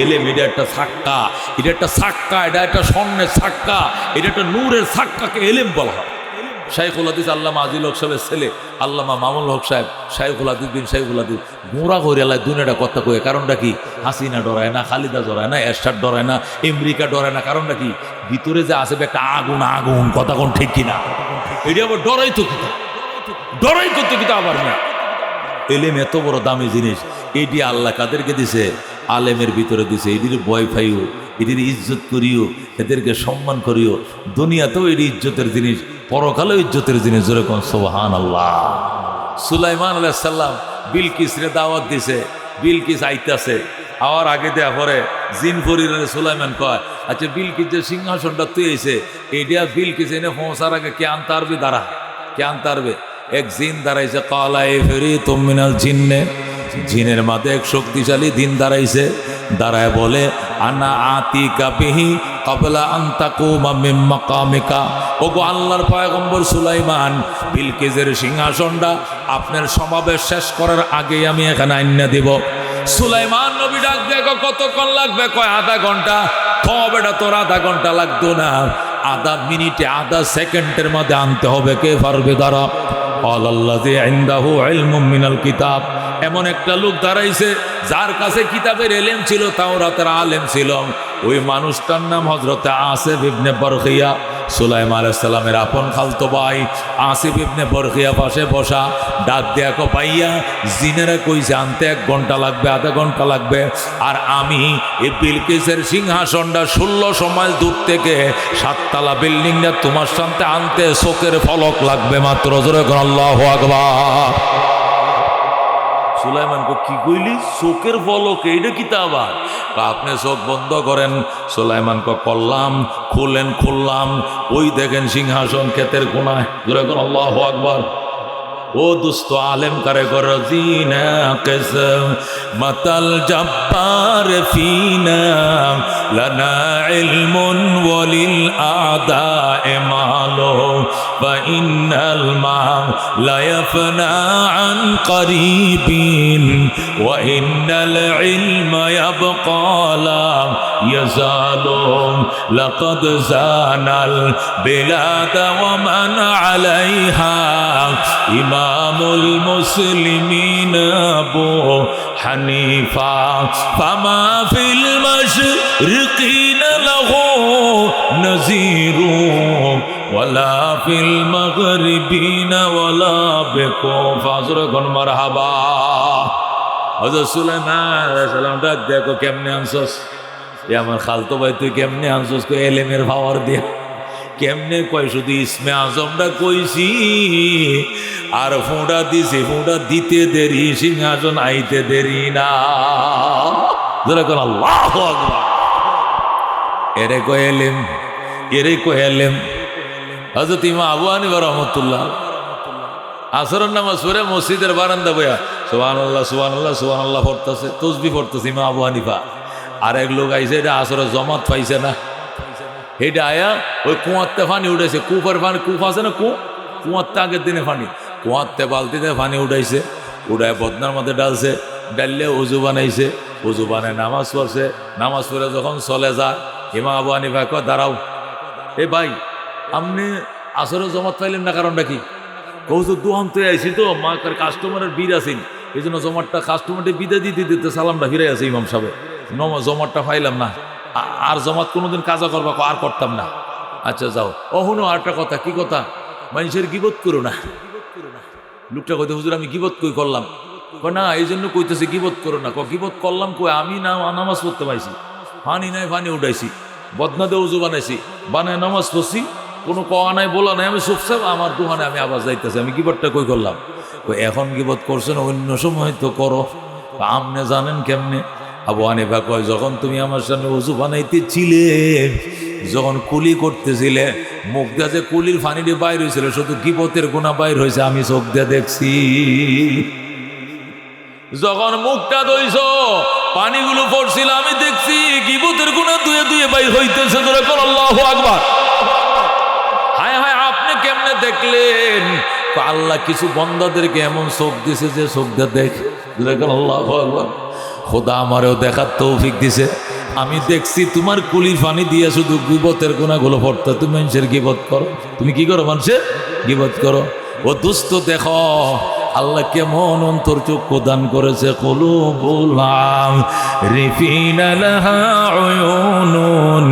[SPEAKER 1] এলেম এটা একটা সাক্কা, এটা একটা সাক্কা, এটা একটা স্বর্ণের সাক্কা, এটা একটা নূরের সাক্কাকে এলেম বলা হয়। শাইখুল হাদিস আল্লামা আজিল হক সাহেবের ছেলে আল্লামা মামুল হক সাহেব, শাইখুল হাদিস বিন শাইখুল হাদিস গোড়া করে আল্লাহ দুনিয়াটা কথা কয়ে। কারণটা কি? হাসিনা ডরায় না, খালিদা ডরায় না, এরশাদ ডরায় না, আমেরিকা ডরায় না। কারণটা কি? ভিতরে যে আছে একটা আগুন, আগুন। কথা কোন ঠিক কিনা? এটি আবার ডরাই তো কিতা, ডরাই করতে কিতা আবার না। এলেম এত বড় দামি জিনিস, এটি আল্লাহ কাদেরকে দিছে? আলেমের ভিতরে দিছে। এটির ভয় পাইও, এটির ইজ্জত করিও, এদেরকে সম্মান করিও। দুনিয়াতেও এটি ইজ্জতের জিনিস, পরকালেও ইজ্জতের জিনিস। যেরকম সুবহানাল্লাহ। সুলাইমান আলাইহিস সালাম বিলকিসরে দাওয়াত দিছে, বিলকিস আইতাছে। আওয়ার আগে দেয়া পরে জিন ফরিরে সুলাইমান কয়, আচ্ছা বিলকিস যে সিংহাসনটা তুই এসে, এইটা বিলকিস এনে পৌঁছার আগে কে আনতে পারবি? দাঁড়া, কে আনতে পারবে? এক জিন দাঁড়াইছে। কালা ইফরিতুম মিনাল জিন্নে, জিনের মাঝে এক শক্তিশালী দিন দাঁড়াইছে। দাঁড়ায় বলে, আনা আতিকা বিহি ক্বাবলা আন তাকুমা মিন মাকামিকা। ওগো আল্লাহর পয়গম্বর সুলাইমান, বিলকিসের সিংহাসনটা আপনার সমাবেশ শেষ করার আগেই আমি এখানে আইনা দিব। সুলাইমান নবী ডাক দেখো, কতক্ষণ লাগবে? কয় আধা ঘন্টা। কবে? এটা তোর আধা ঘন্টা লাগতো না, আধা মিনিটে, আধা সেকেন্ডের মধ্যে আনতে হবে। কে পারবে? দাঁড়া। আল্লাযী ইনদাহু ইলমুম মিনাল কিতাব, এমন একটা লোক দাঁড়াইছে যার কাছে কিতাবের এলেম ছিল, তাওরাতের আলেম ছিল। ওই মানুষটার নাম হযরতে আসিফ ইবনে বরখিয়া। সুলাইমান আলাইহিস সালামের আপন খালতো ভাই আসিফ ইবনে বরখিয়া পাশে বসা। ডাক দেয়া কো, ভাইয়া জিনেরা কইছে আনতে 1 ঘন্টা লাগবে, আধা ঘন্টা লাগবে। আর আমি এই বিলকিসের সিংহাসনটা 1600 মাইল দূর থেকে 7 তলা বিল্ডিংটা তোমার সামনে আনতে চোখের ফলক লাগবে মাত্র। জোরে কোন আল্লাহু আকবার। সুলাইমান কো, কি কইলি? চোখের ফলক? এইটা কি তা আবার? আপনি চোখ বন্ধ করেন। সুলাইমান কো, করলাম। খুললেন, খুললাম। ওই দেখেন সিংহাসন ক্ষেতের কোনায়। জোরে কোন আল্লাহু আকবার। ও দুস্থ আলেম কারে কর জিনা কসম মাতাল জব্বার ফিনা লানা ইলমুন ওয়ালিল আদা মালো ফা ইন্নাল মা লা ইয়াফনা আন করিবিন ওয়া ইন্নাল ইলমা ইয়াবকা লা ইয়াজালু লাকাদ জানাল বিলাদ ওয়া মান আলাইহা ইমামুল মুসলিমিন আবু হানিফা ফামা ফিল মাশরিকিন লাহু নাযীরু ওয়ালা ফিল মাগরিবিন ওয়ালা বিকুফা। যখন মারহাবা। হযরত সুলাইমান আলাইহিস সালাম ডাক দেখো, কেমনে আনছস? এ আমার খালতো ভাই, তুই কেমনে আনছস? কই এলেমের পাওয়ার দিয়া। কেমনে? কয় শুধু ইসমে আজমটা কইছি আর ফোঁটা দিছি, ফোঁটা দিতে দেরি, সিংহাসন আইতে দেরি না। যেরকম আল্লাহু আকবার। এরে কয় এলেম, এরে কয় এলেম। হযরত ইমাম আবু হানিফা রাহমাতুল্লাহ আসরের নামাজ পড়ে মসজিদের বারান্দা বইয়া সুবহানাল্লাহ সুবহানাল্লাহ সুবহানাল্লাহ পড়তেছে, তাসবিহ পড়তেছে ইমাম আবু হানিফা। আর এক লোক আইছে, এটা আসরে জমাত পাইছে না, এটা আয়া ওই কুয়াতে পানি উঠাইছে। কুফার পানি, কুফ আছে না, কুয়াতে আগের দিনে পানি, কুয়াতে বালতিতে পানি উঠাইছে। উড়ায় বদনার মধ্যে ডালছে, ডাললে উজু বানাইছে, উজু বানায় নামাজ পড়ছে, নামাজ পড়ে যখন চলে যায় ইমাম আবু হানিফা কয় দাঁড়াও, এ ভাই আপনি আসরে জমাত পাইলেন না, কারণটা কি? কৌজুর দোহান তো আইসি তো মা কাস্টমারের ভিড় আছেন, এই জন্য জমাটটা কাস্টমারটি বিদায় দিতে দিতে সালামটা ফিরে আছে ইমাম সাহেব, জমাটটা পাইলাম না, আর জমাত কোনোদিন কাজা করবা, আর করতাম না। আচ্ছা যাও। ও হুনো আরেকটা কথা, কি কথা? মানুষের গিবত করো না। লোকটা কইতে হুজুর আমি গিবত কই করলাম? না এই জন্য কইতেছে গিবত করো না। গিবত করলাম কই? আমি না নামাজ পড়তে পাইছি, পানি নাই পানি উঠাইছি, বদনাদে উজু বানাইছি, বানায় নামাজ পড়ছি, কোনো কওয়া নাই বলা নাই, আমি চুপচাপ আমার দোকানে আমি আবার যাইতেছি, আমি গিবতটা কই করলাম? এখন গিবত করছেন, অন্য সময় তো করো। আমনে জানেন কেমনে? আবু হানিফা কয় যখন তুমি আমার সামনে উজু বানাইতেছিলে, যখন কুলি করতেছিলে, মুখ দিয়ে যে কুলির ফানিটি বাইর হয়েছিল, শুধু গিবতের গুণা বাইর হয়েছে, আমি চোখ দিয়ে দেখছি। যখন মুখটা ধুইছ, পানিগুলো পড়ছিল, আমি দেখছি গিবতের গুণা দুয়ে দুয়ে বাইর হইতেছে। আল্লাহু আকবার। হায় হায়, আপনি কেমনে দেখলেন? আল্লাহ কিছু বন্দাদেরকে এমন চোখ দিছে যে চোখ দিয়ে দেখে। আল্লাহু আকবার। খোদা আমারও দেখার তৌফিক দিছে, আমি দেখছি তোমার কুলির পানি দিয়ে শুধু গিবতের গুনাহগুলো পড়তে। তুমি মানুষের গিবত করো, তুমি কি করো? মানুষের গিবত করো। ও দুস্থ দেখো আল্লাহ কেমন অন্তর চক্ষু দান করেছে। কুলুবুল আরিফিনা লাহা উয়ুনুন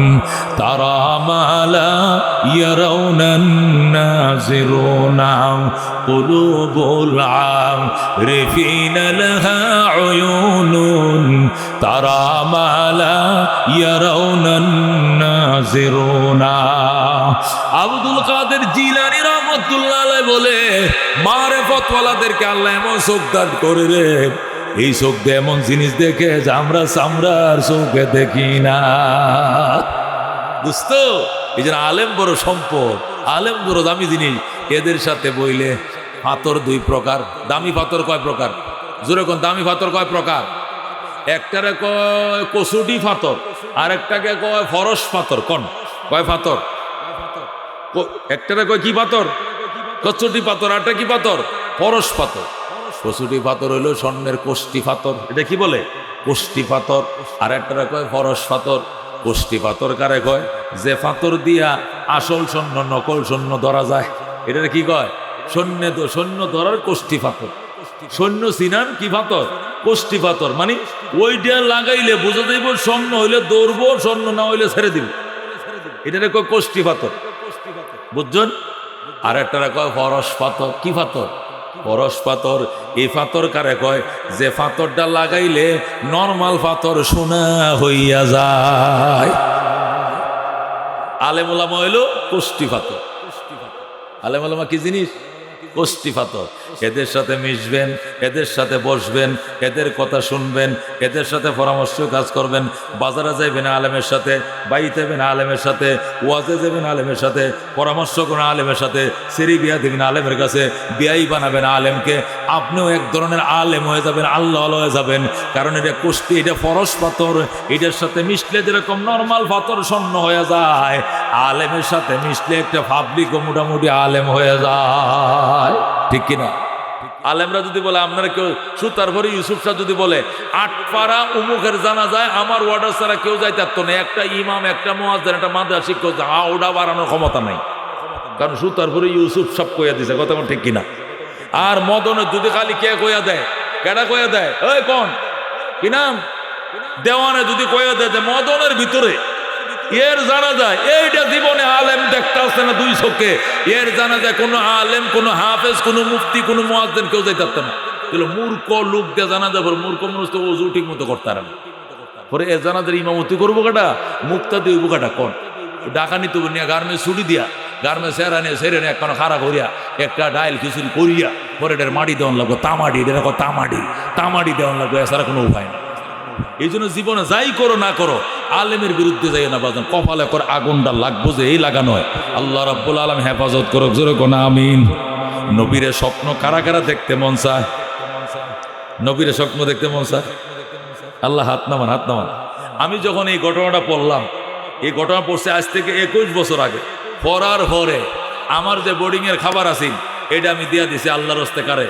[SPEAKER 1] তারা মা লা ইয়ারাউনান নাযিরুনা। কুলুবুল আরিফিনা লাহা উয়ুনুন তারা মা লা ইয়ারাউনান নাযিরুনা। আব্দুল কাদের জিলানী রাহমাতুল্লাহ আলাইহি বলে, মারেফতওয়ালাদেরকে আল্লাহ এমন চোখ দান করে রে, এই চোখ দিয়ে এমন জিনিস দেখে যে আমরা চামড়ার চোখে দেখি না। বুঝত? এই জন্য আলেম বড় সম্পদ, আলেম বড় দামি জিনিস। এদের সাথে বইলে পাথর দুই প্রকার। দামি পাথর কয় প্রকার? জোরে কোন দামি পাথর কয় প্রকার? একটারে কয় কসুটি পাথর, আর একটাকে কয় ফরস পাথর। কোন কয় পাথর? একটারে কয় কি পাথর? কচুটি পাথর। আরটা কি পাথর? পরশ পাথর। কচুটি পাথর হইলো স্বর্ণের কোষ্টি পাথর, এটা কি বলে? কোষ্টি পাথর। আর একটা কয় পরশ পাথর। কোষ্টি পাথর কারে কয়? যে পাথর দিয়া আসল স্বর্ণ নকল স্বর্ণ ধরা যায়, এটা কি কয়? সৈন্য ধরার কোষ্টি পাথর। সৈন্য সিনান কি পাথর? কোষ্টি পাথর। মানে ওইটা লাগাইলে বোঝা যাইব স্বর্ণ হইলে দৌড়বো, স্বর্ণ না হইলে ছেড়ে দিব, এটারে কয় কোষ্টি পাথর। বুঝছেন? আর একটা কয় পরশ পাথর। কি পাথর? পরশ পাথর। এই পাথর কারে কয়? যে পাথরটা লাগাইলে নরমাল পাথর সোনা হইয়া যায়। আলেম ওলামা হইলো কোষ্টি পাথর। আলেম ওলামা কি জিনিস? কোষ্টি পাথর। এদের সাথে মিশবেন, এদের সাথে বসবেন, এদের কথা শুনবেন, এদের সাথে পরামর্শ কাজ করবেন। বাজারে যাইবেন আলেমের সাথে, বাড়িতে যাবেন আলেমের সাথে, ওয়াজে যাবেন আলেমের সাথে, পরামর্শ করেন আলেমের সাথে, সেরি বিয়া দিবেন আলেমের কাছে, বিয়াই বানাবেন আলেমকে। আপনিও এক ধরনের আলেম হয়ে যাবেন, আল্লাহ হয়ে যাবেন। কারণ এটা কোষ্টি, এটা পরশ পাথর। এটার সাথে মিশলে যেরকম নর্মাল পাথর স্বর্ণ হয়ে যায়, আলেমের সাথে মিশলে একটা পাবলিকও মোটামুটি আলেম হয়ে যায়। ঠিক কিনা? আলেমরা যদি বলে, আপনারা কেউ সুতার ভরে ইউসুফ শাহ যদি বলে আটপাড়া উমুকের জানা যায় আমার ওয়ার্ডার ছাড়া কেউ যাইতে পারতো না, একটা ইমাম, একটা মুয়াজ্জিন, একটা মাদ্রাসা শিক্ষক, ওটা বাড়ানোর ক্ষমতা নাই। কারণ সুতার ভরে ইউসুফ সব কইয়া দিছে। কথা ঠিক কিনা? আর মদনের যদি খালি কে কইয়া দেয়, কেডা কইয়া দেয়? ওই কোন কি নাম? দেওয়ানে যদি কইয়া দেয় যে মদনের ভিতরে এর জানা যায়, এইটা জীবনে আলেম দেখতে আসছে না দুই চোখে। এর জানা যায় কোনো আলেম, কোনো হাফেজ, কোনো মুফতি, কোনো মুয়াজ্জিন কেউ যাইতে পারত না। মূর্খ লোক দিয়ে জানা যায়, মূর্খ মানুষ তো ওযু ঠিক মতো করতে পারে না। পরে এ জানাদের ইমামতি করবো কাটা, মুক্তা দিব কাটা। কোন ডাকানি তো নিয়ে গার্মেন্টস ছুটি দিয়া, গার্মেন্টস সেরা নিয়ে সেরে নিয়ে একখানা খাড়া করিয়া একটা ডাইল খিচুড়ি করিয়া পরে এটার মাটি দেওয়ান লাগবো। তামাডি, এটা তামাডি দেওয়ান লাগবো, এছাড়া কোনো উপায় না। এই জন্য জীবনে যাই করো না করো, আলেমের বিরুদ্ধে যাই না বাজান। কপালে করে আগুনটা লাগবো যে এই লাগানো হয়। আল্লাহ রাব্বুল আলামিন হেফাজত করুক, জোরে কোন আমিন। নবীরে স্বপ্ন কারা কারা দেখতে মন চায়? নবীরে স্বপ্ন দেখতে মন চায়? আল্লাহ হাত নামান, হাত নামান। আমি যখন এই ঘটনাটা পড়লাম, এই ঘটনা পড়ছে আজ থেকে 21 বছর আগে। পড়ার পরে আমার যে বোর্ডিং এর খাবার আছে এটা আমি দিয়া দিছি আল্লাহর হস্তে। কারে?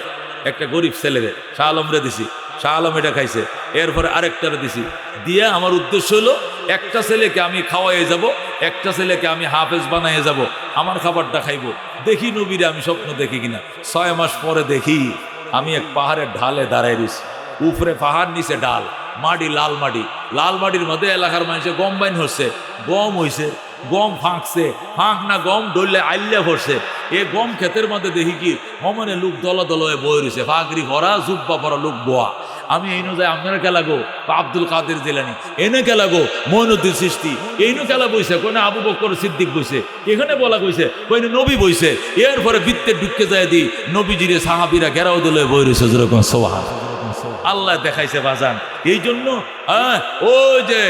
[SPEAKER 1] একটা গরিব ছেলেরে শাহ আলমরে দিছি, শাহ আলম এটা খাইছে, এরপরে আরেকটারে দিছি, দিয়ে আমার উদ্দেশ্য হলো একটা ছেলেকে আমি খাওয়াইয়ে যাব, একটা ছেলেকে আমি হাফেজ বানাইয়ে যাব, আমার খাবারটা খাইবো। দেখি নবীরে আমি স্বপ্ন দেখি কিনা। 6 মাস পরে দেখি আমি এক পাহাড়ের ঢালে দাঁড়াই রয়েছি, উপরে পাহাড় নিচে ডাল, মাটি লাল মাটি, লাল মাটির মধ্যে এলাকার মানুষে গম বাইন হচ্ছে, গম হইছে, গম ফাঁকছে, ফাঁক না গম ডললে আইল্লা ভরছে। এ গম ক্ষেতের মধ্যে দেখি কি মমনে লোক দল দল হয়ে বয়ে রয়েছে, ফাঁকরি ভরা জুব্বা ভরা লোক বোয়া। আমি এই নো যাই আপনারা খেলা গো আব্দুল কাদের জেলানি, এনে খেলা গো মঈনুদ্দিন চিশতি, এই নো খেলা বইছে, কোনে আবু বকর সিদ্দিক বইছে, এখানে বলা কইছে কইনে নবী বইছে। এরপরে বৃত্তে ঢুকে যায় দি নবীজিরে সাহাবীরা ঘেরাও দলে বয়ে রয়েছে, যেরকম সোহান আল্লাহ দেখাইছে বাজান। এই জন্য ওই যে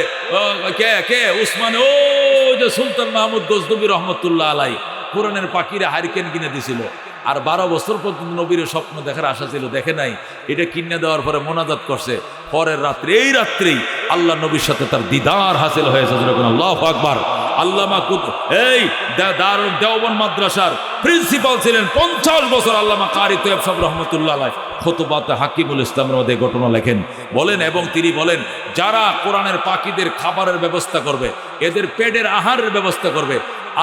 [SPEAKER 1] কে উসমান, ও যে সুলতান মাহমুদ গজনবী রহমতুল্লাহ আলাই কোরআনের পাখিরা হারিকেন কিনে দিছিল, আর 12 বছর পর্যন্ত নবীর স্বপ্ন দেখার আশা ছিল, দেখে নাই। এটা কিনে দেওয়ার পরে মোনাজাত করছে, পরের রাত্রে এই রাত্রেই আল্লাহ নবীর সাথে তার দিদার হাসিল হয়েছে, যেরকম আল্লাহু আকবার। আল্লামা এই দারুল দেওবন্দ মাদ্রাসার প্রিন্সিপাল ছিলেন 50 বছর, আল্লামা কারি তৈয়ব সাহেব রহমতুল্লাহ আলাইহ খুতবাতে হাকিমুল ইসলামের মধ্যে ঘটনা লেখেন, বলেন এবং তিনি বলেন যারা কোরআনের পাখিদের খাবারের ব্যবস্থা করবে, এদের পেটের আহারের ব্যবস্থা করবে,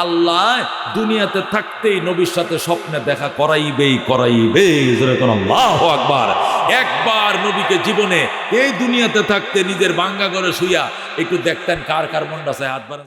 [SPEAKER 1] আল্লাহ দুনিয়াতে থাকতেই নবীর সাথে স্বপ্নে দেখা করাইবেই যেরকম আল্লাহু আকবার। একবার নবীকে জীবনে এই দুনিয়াতে থাকতে নিজের বাঙ্গা ঘরে শুইয়া একটু দেখতেন, কার কার মনটা চায় হাত বাড়ান।